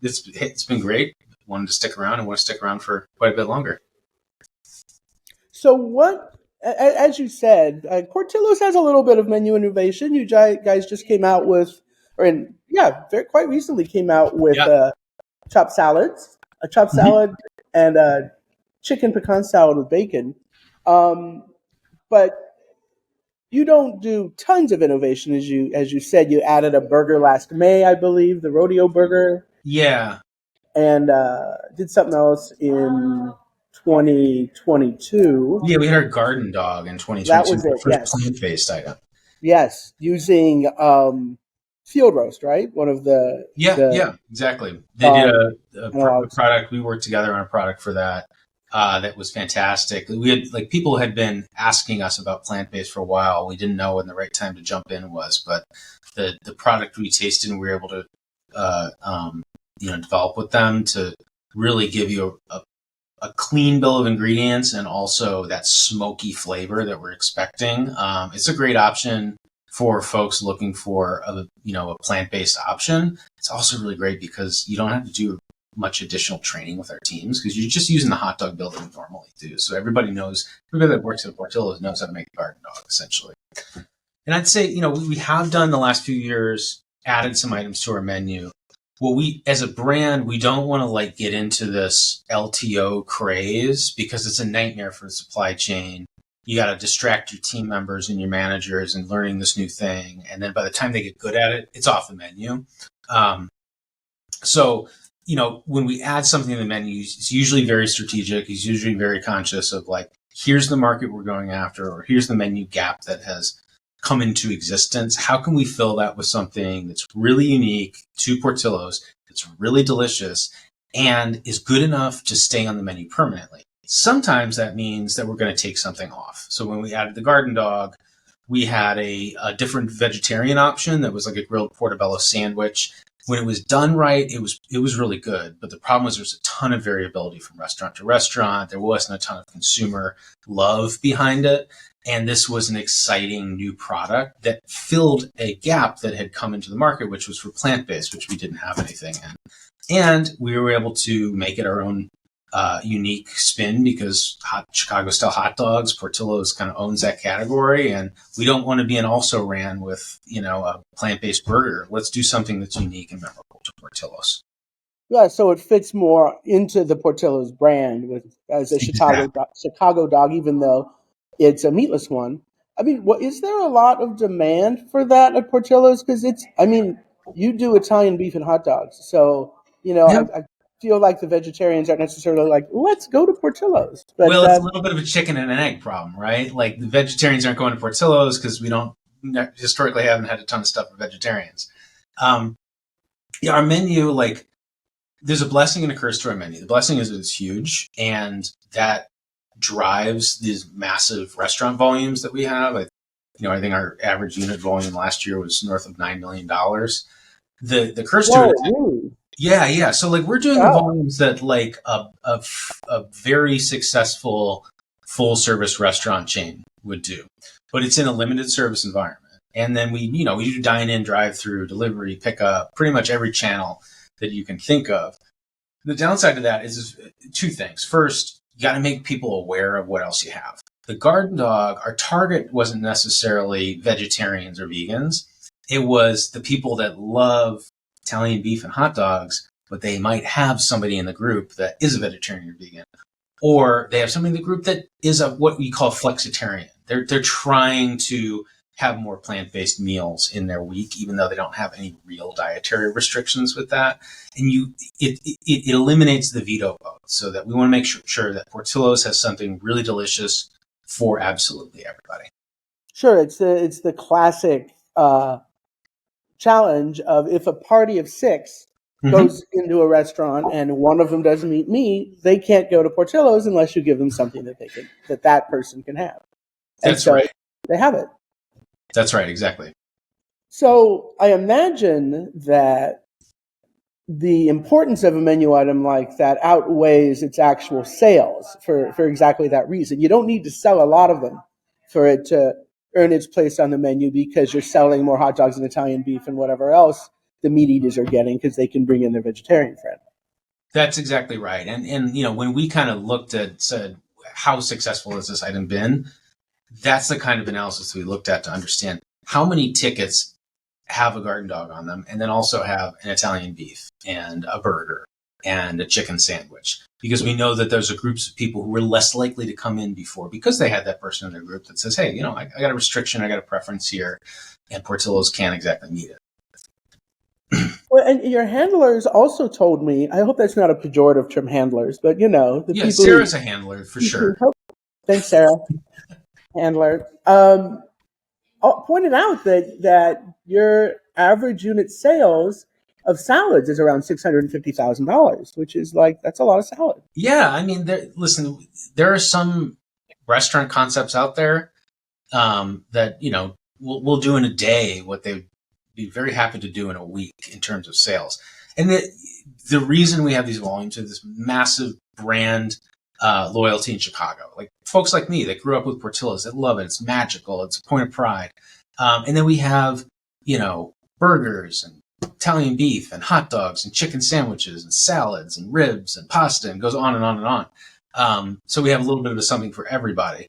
it's been great. Wanted to stick around and want to stick around for quite a bit longer. So what, as you said, Portillo's has a little bit of menu innovation. You guys just came out with, quite recently came out with chopped salads, a chopped salad and a chicken pecan salad with bacon. But you don't do tons of innovation, as you said. You added a burger last May, I believe, the rodeo burger. Yeah. And did something else in 2022. Yeah, we had our garden dog in 2022. That was it, first plant-based item. Yes, using field roast, right? One of the... Yeah, exactly. They did a product. We worked together on a product for that. That was fantastic. We had people had been asking us about plant-based for a while. We didn't know when the right time to jump in was, but the product we tasted and we were able to develop with them to really give you a clean bill of ingredients and also that smoky flavor that we're expecting. It's a great option for folks looking for a plant-based option. It's also really great because you don't have to do much additional training with our teams because you're just using the hot dog builder we normally do. So everybody that works at Portillo's knows how to make a garden dog, essentially. And I'd say, we have done the last few years, added some items to our menu. Well, as a brand, we don't want to like get into this LTO craze because it's a nightmare for the supply chain. You got to distract your team members and your managers and learning this new thing. And then by the time they get good at it, it's off the menu. So, when we add something to the menu, it's usually very strategic. He's usually very conscious of like, here's the market we're going after, or here's the menu gap that has come into existence. How can we fill that with something that's really unique to Portillo's, that's really delicious, and is good enough to stay on the menu permanently? Sometimes that means that we're going to take something off. So when we added the garden dog, we had a different vegetarian option that was like a grilled portobello sandwich. When it was done right, it was really good. But the problem was there's a ton of variability from restaurant to restaurant. There wasn't a ton of consumer love behind it. And this was an exciting new product that filled a gap that had come into the market, which was for plant-based, which we didn't have anything in. And we were able to make it our own unique spin because Chicago-style hot dogs, Portillo's kind of owns that category. And we don't want to be an also-ran with, a plant-based burger. Let's do something that's unique and memorable to Portillo's. Yeah, so it fits more into the Portillo's brand as a Chicago dog, even though it's a meatless one. I mean, is there a lot of demand for that at Portillo's? Because you do Italian beef and hot dogs. So, I feel like the vegetarians aren't necessarily like, let's go to Portillo's. But, it's a little bit of a chicken and an egg problem, right? Like the vegetarians aren't going to Portillo's because we historically haven't had a ton of stuff for vegetarians. Our menu, like there's a blessing and a curse to our menu. The blessing is that it's huge and that drives these massive restaurant volumes that we have. I think our average unit volume last year was north of $9 million. The curse to it, really? Yeah. So like we're doing the volumes that like a very successful full service restaurant chain would do, but it's in a limited service environment. And then we do dine in, drive through, delivery, pickup, pretty much every channel that you can think of. The downside to that is two things. First, you got to make people aware of what else you have. The garden dog, our target wasn't necessarily vegetarians or vegans. It was the people that love Italian beef and hot dogs, but they might have somebody in the group that is a vegetarian or vegan, or they have somebody in the group that is what we call flexitarian. They're trying to have more plant-based meals in their week, even though they don't have any real dietary restrictions with that. And it eliminates the veto vote, so that we want to make sure that Portillo's has something really delicious for absolutely everybody. Sure, it's the classic challenge of if a party of 6 goes into a restaurant and one of them doesn't eat meat, they can't go to Portillo's unless you give them something that person can have. That's right. They have it. That's right, exactly. So I imagine that the importance of a menu item like that outweighs its actual sales for exactly that reason. You don't need to sell a lot of them for it to earn its place on the menu because you're selling more hot dogs and Italian beef and whatever else the meat eaters are getting because they can bring in their vegetarian friend. That's exactly right. And when we kind of said, how successful has this item been? That's the kind of analysis we looked at to understand how many tickets have a garden dog on them and then also have an Italian beef and a burger and a chicken sandwich. Because we know that there's groups of people who were less likely to come in before because they had that person in their group that says, hey, I got a restriction, I got a preference here, and Portillo's can't exactly meet it. Well, and your handlers also told me, I hope that's not a pejorative term, handlers, but the people. Sarah's a handler for sure. Thanks, Sarah. Handler. Pointed out that your average unit sales of salads is around $650,000, which is that's a lot of salad. Yeah, I mean, there are some restaurant concepts out there that will do in a day what they'd be very happy to do in a week in terms of sales. And the reason we have these volumes is this massive brand loyalty in Chicago. Like folks like me that grew up with Portillo's that love it. It's magical. It's a point of pride. And then we have burgers and Italian beef and hot dogs and chicken sandwiches and salads and ribs and pasta and goes on and on and on. So we have a little bit of something for everybody.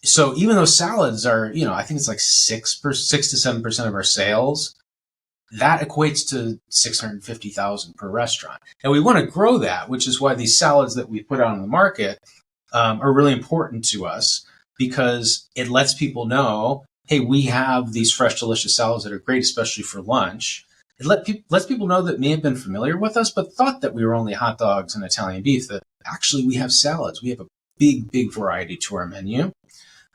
So even though salads are, I think it's like 6 to 7% of our sales, that equates to 650,000 per restaurant. And we want to grow that, which is why these salads that we put out on the market are really important to us, because it lets people know, hey, we have these fresh, delicious salads that are great, especially for lunch. It lets people know that may have been familiar with us, but thought that we were only hot dogs and Italian beef, that actually we have salads. We have a big variety to our menu.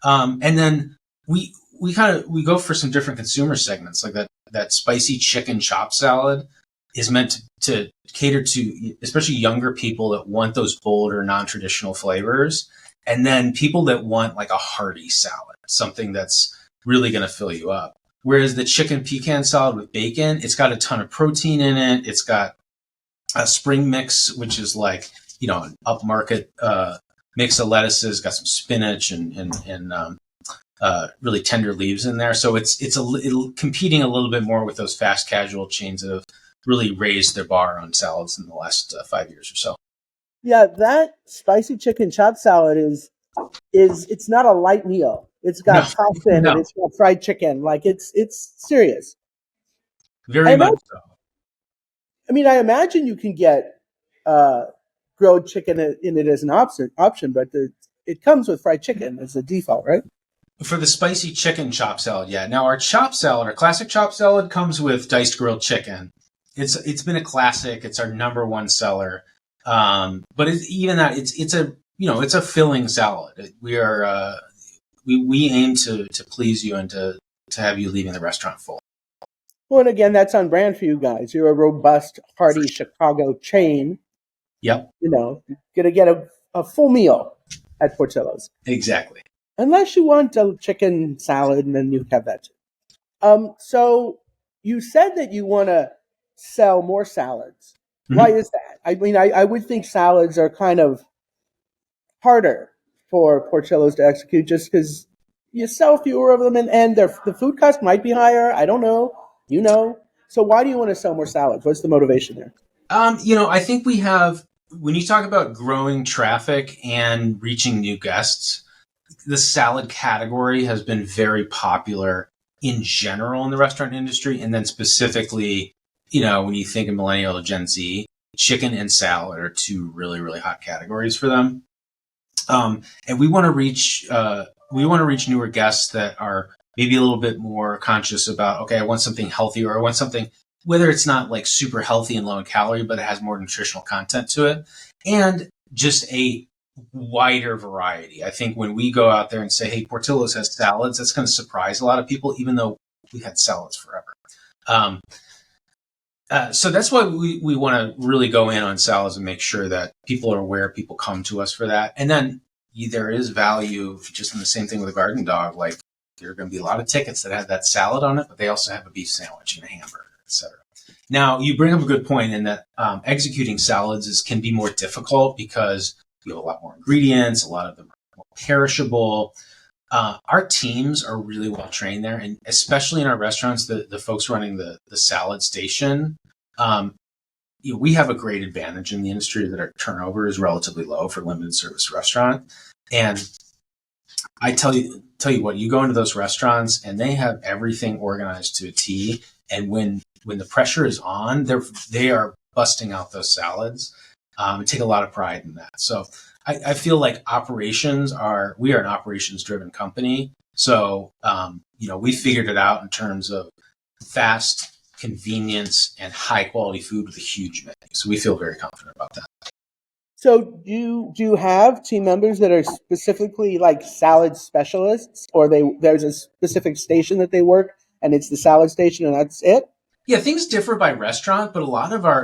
And then we go for some different consumer segments, like that spicy chicken chop salad is meant to cater to especially younger people that want those bolder, non-traditional flavors. And then people that want like a hearty salad, something that's really going to fill you up. Whereas the chicken pecan salad with bacon, it's got a ton of protein in it. It's got a spring mix, which is like, an upmarket mix of lettuces, got some spinach and really tender leaves in there. So it's competing a little bit more with those fast casual chains that have really raised their bar on salads in the last 5 years or so. Yeah, that spicy chicken chop salad is it's not a light meal. It's got pasta in it. It's got fried chicken. Like it's serious. Very much so. I mean, I imagine you can get grilled chicken in it as an option, but it comes with fried chicken as a default, right? For the spicy chicken chop salad, yeah. Now our classic chop salad comes with diced grilled chicken. It's been a classic. It's our number one seller. But it's a filling salad. We are we aim to please you and to have you leaving the restaurant full. Well, and again, that's on brand for you guys. You're a robust, hearty Chicago chain. Yep. You're gonna get a full meal at Portillo's. Exactly. Unless you want a chicken salad, and then you have that too. So you said that you want to sell more salads. Mm-hmm. Why is that? I mean, I would think salads are kind of harder for Portillo's to execute just because you sell fewer of them and the food cost might be higher. I don't know. So why do you want to sell more salads? What's the motivation there? I think we have, when you talk about growing traffic and reaching new guests, the salad category has been very popular in general in the restaurant industry. And then specifically, when you think of millennial or Gen Z, chicken and salad are two really, really hot categories for them. And we want to reach newer guests that are maybe a little bit more conscious about, okay, I want something healthy, or I want something, whether it's not like super healthy and low in calorie, but it has more nutritional content to it, and just a wider variety. I think when we go out there and say, hey, Portillo's has salads, that's going to surprise a lot of people, even though we've had salads forever. So that's why we want to really go in on salads and make sure that people are aware, people come to us for that. And then there is value just in the same thing with a garden dog. Like, there are going to be a lot of tickets that have that salad on it, but they also have a beef sandwich and a hamburger, etc. Now, you bring up a good point in that executing salads can be more difficult because you have a lot more ingredients, a lot of them are more perishable. Our teams are really well trained there, and especially in our restaurants, the folks running the salad station, we have a great advantage in the industry that our turnover is relatively low for a limited service restaurant. And I tell you what, you go into those restaurants and they have everything organized to a T. And when the pressure is on, they are busting out those salads. I take a lot of pride in that. So I feel like we are an operations driven company. So, we figured it out in terms of fast, convenience, and high quality food with a huge menu. So we feel very confident about that. So do you have team members that are specifically like salad specialists, or there's a specific station that they work and it's the salad station and that's it? Yeah, things differ by restaurant, but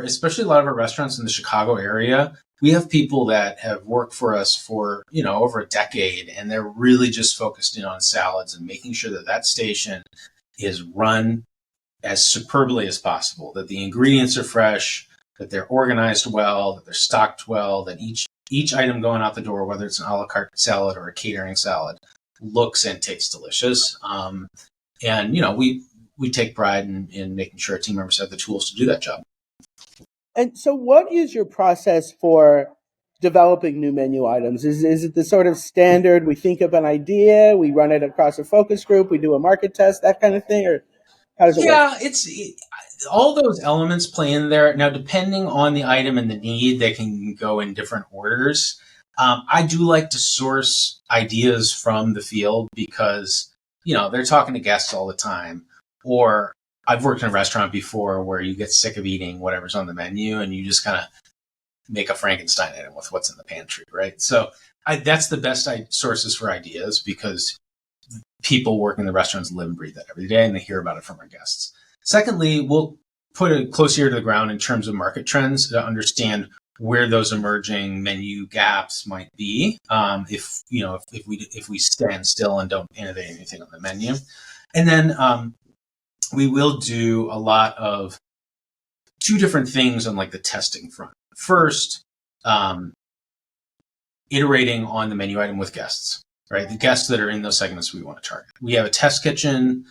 especially a lot of our restaurants in the Chicago area, we have people that have worked for us for, over a decade, and they're really just focused in on salads and making sure that station is run as superbly as possible, that the ingredients are fresh, that they're organized well, that they're stocked well, that each item going out the door, whether it's an a la carte salad or a catering salad, looks and tastes delicious. And we take pride in making sure our team members have the tools to do that job. And so what is your process for developing new menu items? Is it the sort of standard, we think of an idea, we run it across a focus group, we do a market test, that kind of thing, or how does it work? Yeah, all those elements play in there. Now, depending on the item and the need, they can go in different orders. I do like to source ideas from the field because, they're talking to guests all the time. Or I've worked in a restaurant before where you get sick of eating whatever's on the menu and you just kind of make a Frankenstein item with what's in the pantry, right? So that's the best sources for ideas because people working in the restaurants live and breathe that every day and they hear about it from our guests. Secondly, we'll put it close ear to the ground in terms of market trends to understand where those emerging menu gaps might be. If we stand still and don't innovate anything on the menu, and then we will do a lot of two different things on like the testing front. First, iterating on the menu item with guests. Right, the guests that are in those segments we want to target. We have a test kitchen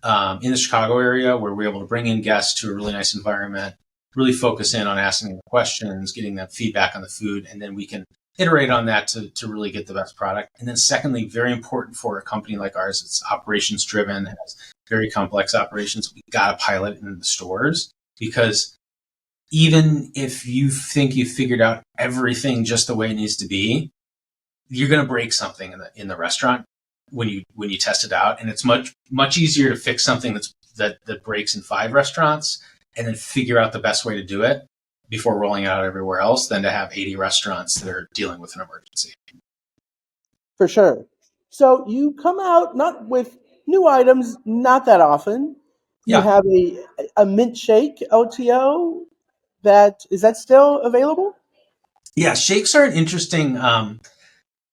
in the Chicago area where we're able to bring in guests to a really nice environment, really focus in on asking them questions, getting them feedback on the food, and then we can iterate on that to really get the best product. And then secondly, very important for a company like ours, it's operations driven, has very complex operations. We got to pilot it in the stores because even if you think you've figured out everything just the way it needs to be, you're going to break something in the restaurant when you test it out, and it's much easier to fix something that breaks in 5 restaurants and then figure out the best way to do it before rolling it out everywhere else than to have 80 restaurants that are dealing with an emergency. For sure. So you come out not with new items, not that often. You have a mint shake LTO. Is that still available? Yeah, shakes are an interesting.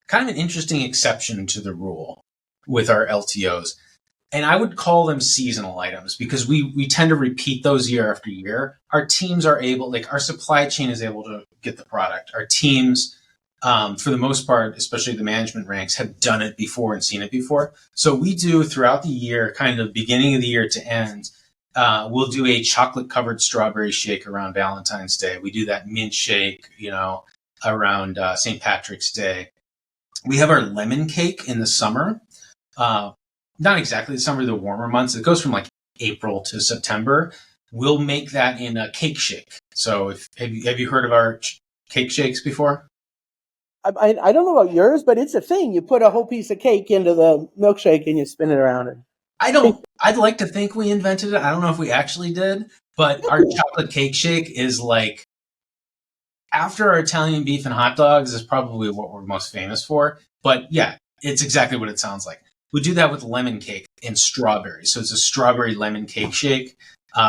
Kind of an interesting exception to the rule with our LTOs. And I would call them seasonal items because we tend to repeat those year after year. Our teams are able, our supply chain is able to get the product. Our teams, for the most part, especially the management ranks, have done it before and seen it before. So we do throughout the year, kind of beginning of the year to end, we'll do a chocolate covered strawberry shake around Valentine's Day. We do that mint shake, around St. Patrick's Day. We have our lemon cake in the summer. Not exactly the summer, the warmer months. It goes from like April to September. We'll make that in a cake shake. So have you heard of our cake shakes before? I don't know about yours, but it's a thing. You put a whole piece of cake into the milkshake and you spin it around. I'd like to think we invented it. I don't know if we actually did, but our chocolate cake shake is like, after our Italian beef and hot dogs is probably what we're most famous for. But yeah, it's exactly what it sounds like. We do that with lemon cake and strawberry. So it's a strawberry lemon cake shake.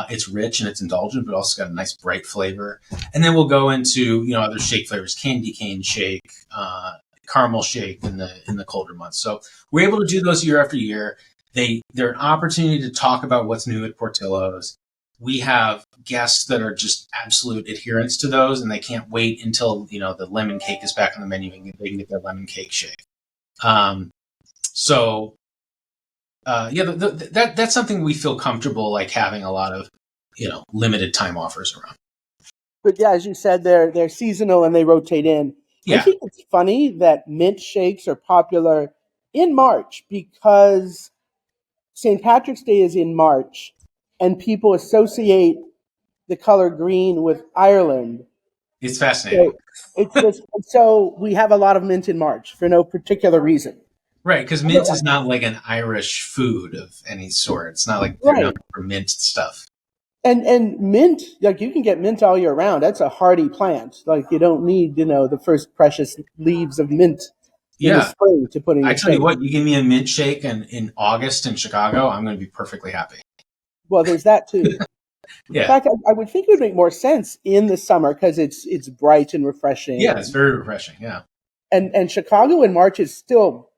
It's rich and it's indulgent, but also got a nice bright flavor. And then we'll go into, other shake flavors, candy cane shake, caramel shake in the colder months. So we're able to do those year after year. They're an opportunity to talk about what's new at Portillo's. We have guests that are just absolute adherents to those, and they can't wait until the lemon cake is back on the menu and they can get their lemon cake shake. That's something we feel comfortable having a lot of limited time offers around. But yeah, as you said, they're seasonal and they rotate in. Yeah. I think it's funny that mint shakes are popular in March because St. Patrick's Day is in March. And people associate the color green with Ireland. It's fascinating. So we have a lot of mint in March for no particular reason. Right, because mint is not like an Irish food of any sort. It's not like they're known for mint stuff. And mint, you can get mint all year round. That's a hardy plant. You don't need, the first precious leaves of mint in the spring to put in your shake. I tell you what, you give me a mint shake in August in Chicago, I'm going to be perfectly happy. Well, there's that too. Yeah. In fact, I would think it would make more sense in the summer because it's bright and refreshing. Yeah, it's very refreshing. Yeah. And Chicago in March is still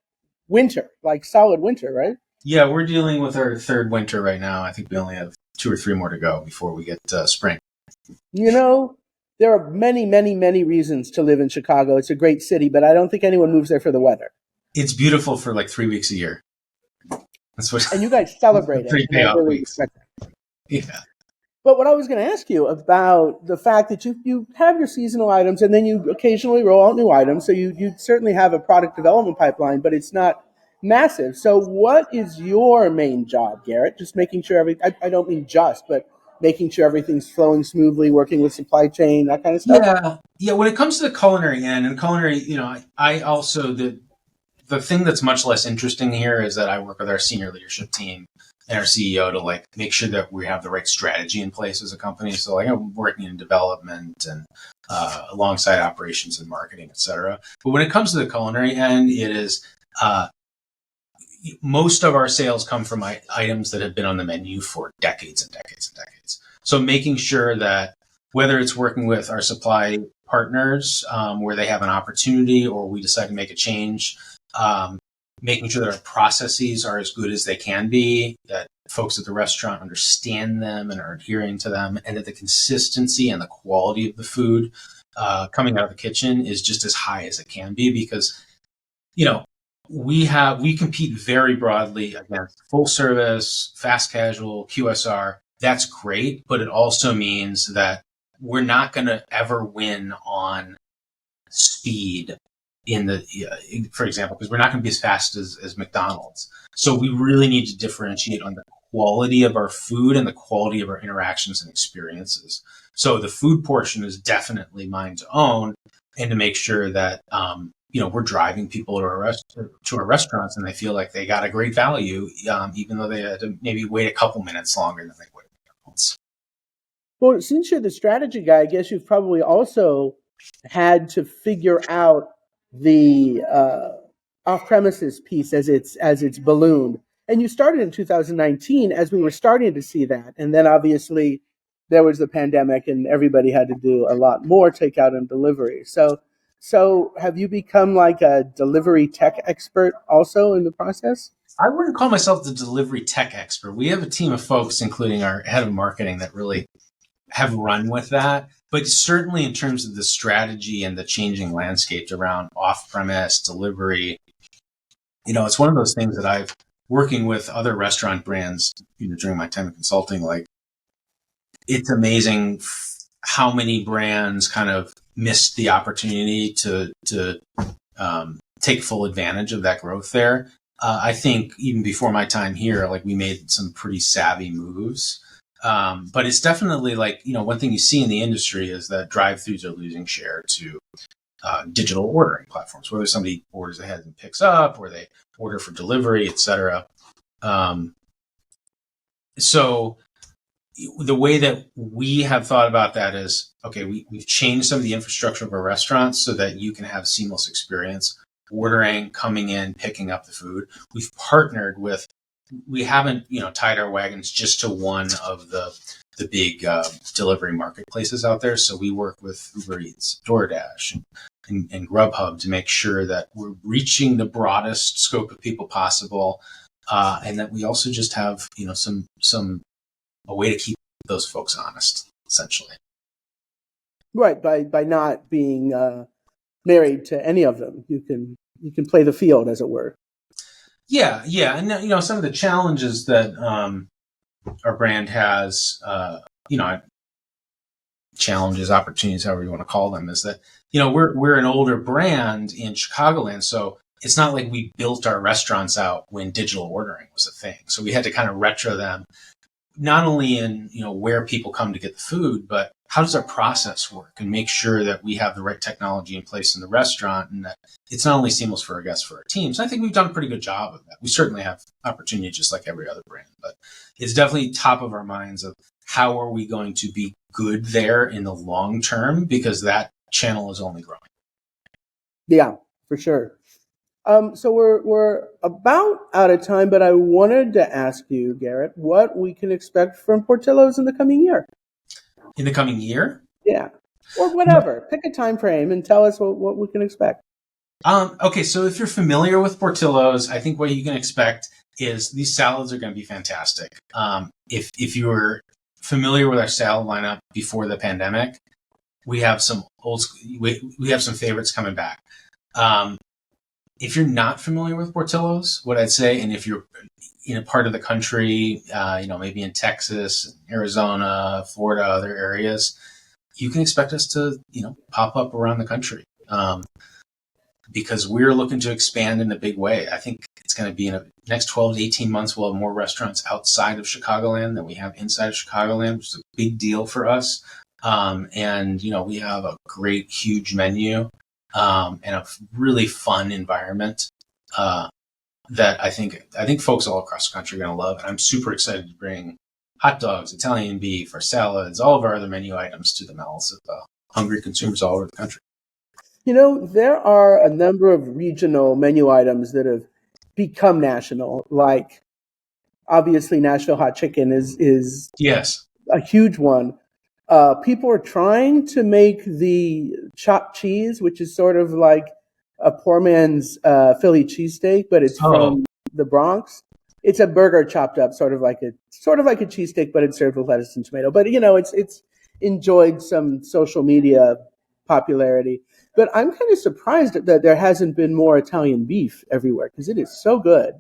winter, solid winter, right? Yeah, we're dealing with our third winter right now. I think we only have 2 or 3 more to go before we get spring. There are many, many, many reasons to live in Chicago. It's a great city, but I don't think anyone moves there for the weather. It's beautiful for 3 weeks a year. And you guys celebrate it. Payoff weeks. Yeah. But what I was going to ask you about the fact that you have your seasonal items and then you occasionally roll out new items. So you certainly have a product development pipeline, but it's not massive. So what is your main job, Garrett? Just making sure I don't mean just, but making sure everything's flowing smoothly, working with supply chain, that kind of stuff? Yeah. When it comes to the culinary end and culinary, I also, the thing that's much less interesting here is that I work with our senior leadership team and our CEO to like make sure that we have the right strategy in place as a company. So like I'm working in development and alongside operations and marketing, et cetera. But when it comes to the culinary end, it is most of our sales come from items that have been on the menu for decades and decades and decades. So making sure that whether it's working with our supply partners where they have an opportunity or we decide to make a change, making sure that our processes are as good as they can be, that folks at the restaurant understand them and are adhering to them, and that the consistency and the quality of the food coming out of the kitchen is just as high as it can be, because, we compete very broadly against full service, fast casual, QSR. That's great, but it also means that we're not going to ever win on speed for example, because we're not going to be as fast as McDonald's. So we really need to differentiate on the quality of our food and the quality of our interactions and experiences. So the food portion is definitely mine to own, and to make sure that, we're driving people to our restaurants and they feel like they got a great value, even though they had to maybe wait a couple minutes longer than they would at McDonald's. Well, since you're the strategy guy, I guess you've probably also had to figure out the off-premises piece as it's ballooned. And you started in 2019 as we were starting to see that. And then obviously there was the pandemic and everybody had to do a lot more takeout and delivery. So have you become like a delivery tech expert also in the process? I wouldn't call myself the delivery tech expert. We have a team of folks, including our head of marketing, that really have run with that. But certainly in terms of the strategy and the changing landscapes around off-premise delivery, it's one of those things that I've working with other restaurant brands, during my time in consulting, like it's amazing how many brands kind of missed the opportunity to take full advantage of that growth there. I think even before my time here, like we made some pretty savvy moves. But it's definitely like, one thing you see in the industry is that drive-thrus are losing share to digital ordering platforms, whether somebody orders ahead and picks up, or they order for delivery, et cetera. So the way that we have thought about that is, okay, we've changed some of the infrastructure of our restaurants so that you can have seamless experience, ordering, coming in, picking up the food. We've partnered with, we haven't, tied our wagons just to one of the big delivery marketplaces out there. So we work with Uber Eats, DoorDash, and Grubhub to make sure that we're reaching the broadest scope of people possible, and that we also just have, a way to keep those folks honest, essentially. Right, by not being married to any of them, you can play the field, as it were. Yeah, and some of the challenges that our brand has, challenges, opportunities, however you want to call them, is that we're an older brand in Chicagoland, so it's not like we built our restaurants out when digital ordering was a thing. So we had to kind of retro them, not only in where people come to get the food, but how does our process work, and make sure that we have the right technology in place in the restaurant, and that it's not only seamless for our guests, for our teams. I think we've done a pretty good job of that. We certainly have opportunity just like every other brand, but it's definitely top of our minds of how are we going to be good there in the long term, because that channel is only growing. Yeah, for sure. So we're about out of time, but I wanted to ask you, Garrett, what we can expect from Portillo's in the coming year. In the coming year? Yeah. Or whatever. Pick a time frame and tell us what we can expect. Okay, so if you're familiar with Portillo's, I think what you can expect is these salads are going to be fantastic. If you were familiar with our salad lineup before the pandemic, we have some we have some favorites coming back. If you're not familiar with Portillo's, what I'd say, and if you're in a part of the country, maybe in Texas, Arizona, Florida, other areas, you can expect us to, pop up around the country. Because we're looking to expand in a big way. I think it's going to be in the next 12 to 18 months, we'll have more restaurants outside of Chicagoland than we have inside of Chicagoland, which is a big deal for us. And we have a great, huge menu and a really fun environment that I think folks all across the country are going to love. And I'm super excited to bring hot dogs, Italian beef, our salads, all of our other menu items to the mouths of hungry consumers all over the country. There are a number of regional menu items that have become national, like obviously Nashville hot chicken is Yes. a huge one. People are trying to make the chopped cheese, which is sort of like a poor man's Philly cheesesteak, but it's from the Bronx. It's a burger chopped up, sort of like a cheesesteak, but it's served with lettuce and tomato. But it's enjoyed some social media popularity. But I'm kind of surprised that there hasn't been more Italian beef everywhere because it is so good.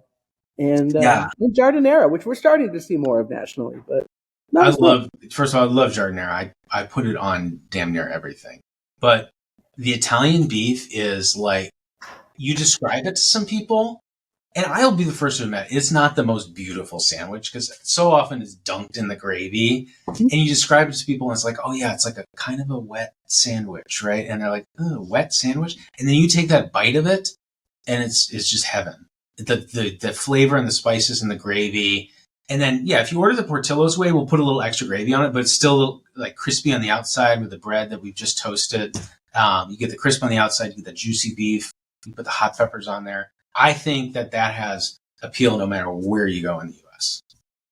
And and giardiniera, which we're starting to see more of nationally. But first of all, I love giardiniera. I put it on damn near everything. But the Italian beef is like, you describe it to some people, and I'll be the first to admit it's not the most beautiful sandwich because so often it's dunked in the gravy. And you describe it to people and it's like, oh yeah, it's like a kind of a wet sandwich, right? And they're like, oh, wet sandwich? And then you take that bite of it and it's just heaven. The flavor and the spices and the gravy. And then, yeah, if you order the Portillo's way, we'll put a little extra gravy on it, but it's still like crispy on the outside with the bread that we've just toasted. You get the crisp on the outside, you get the juicy beef, you put the hot peppers on there. I think that has appeal no matter where you go in the U.S.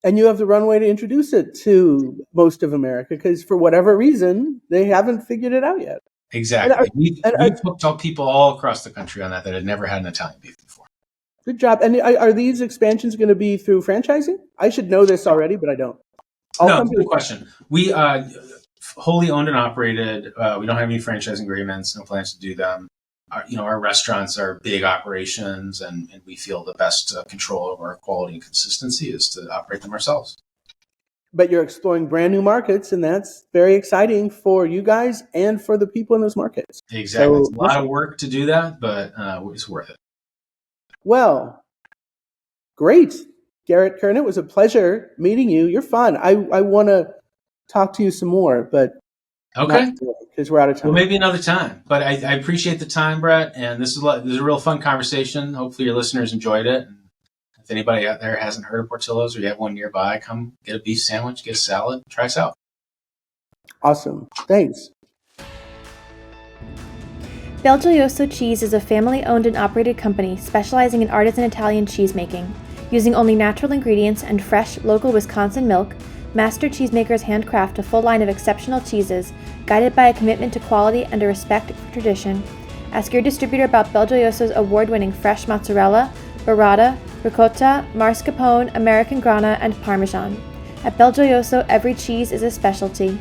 And you have the runway to introduce it to most of America because for whatever reason, they haven't figured it out yet. Exactly. We've hooked up people all across the country on that had never had an Italian beef before. Good job. And are these expansions going to be through franchising? I should know this already, but I don't. No, good question. We wholly owned and operated. We don't have any franchising agreements, no plans to do them. Our restaurants are big operations, and we feel the best control over our quality and consistency is to operate them ourselves. But you're exploring brand new markets, and that's very exciting for you guys and for the people in those markets. Exactly. So, it's a lot of work to do that, but it's worth it. Well, great. Garrett Kern, it was a pleasure meeting you. You're fun. I want to talk to you some more, but okay, because we're out of time. Well, maybe another time. But I appreciate the time, Brett, and this is a real fun conversation. Hopefully, your listeners enjoyed it. And if anybody out there hasn't heard of Portillo's or you have one nearby, come get a beef sandwich, get a salad, try us out. Awesome. Thanks. Belgioioso Cheese is a family-owned and operated company specializing in artisan Italian cheesemaking. Using only natural ingredients and fresh, local Wisconsin milk, master cheesemakers handcraft a full line of exceptional cheeses, guided by a commitment to quality and a respect for tradition. Ask your distributor about Belgioioso's award-winning fresh mozzarella, burrata, ricotta, mascarpone, American grana, and Parmesan. At Belgioioso, every cheese is a specialty.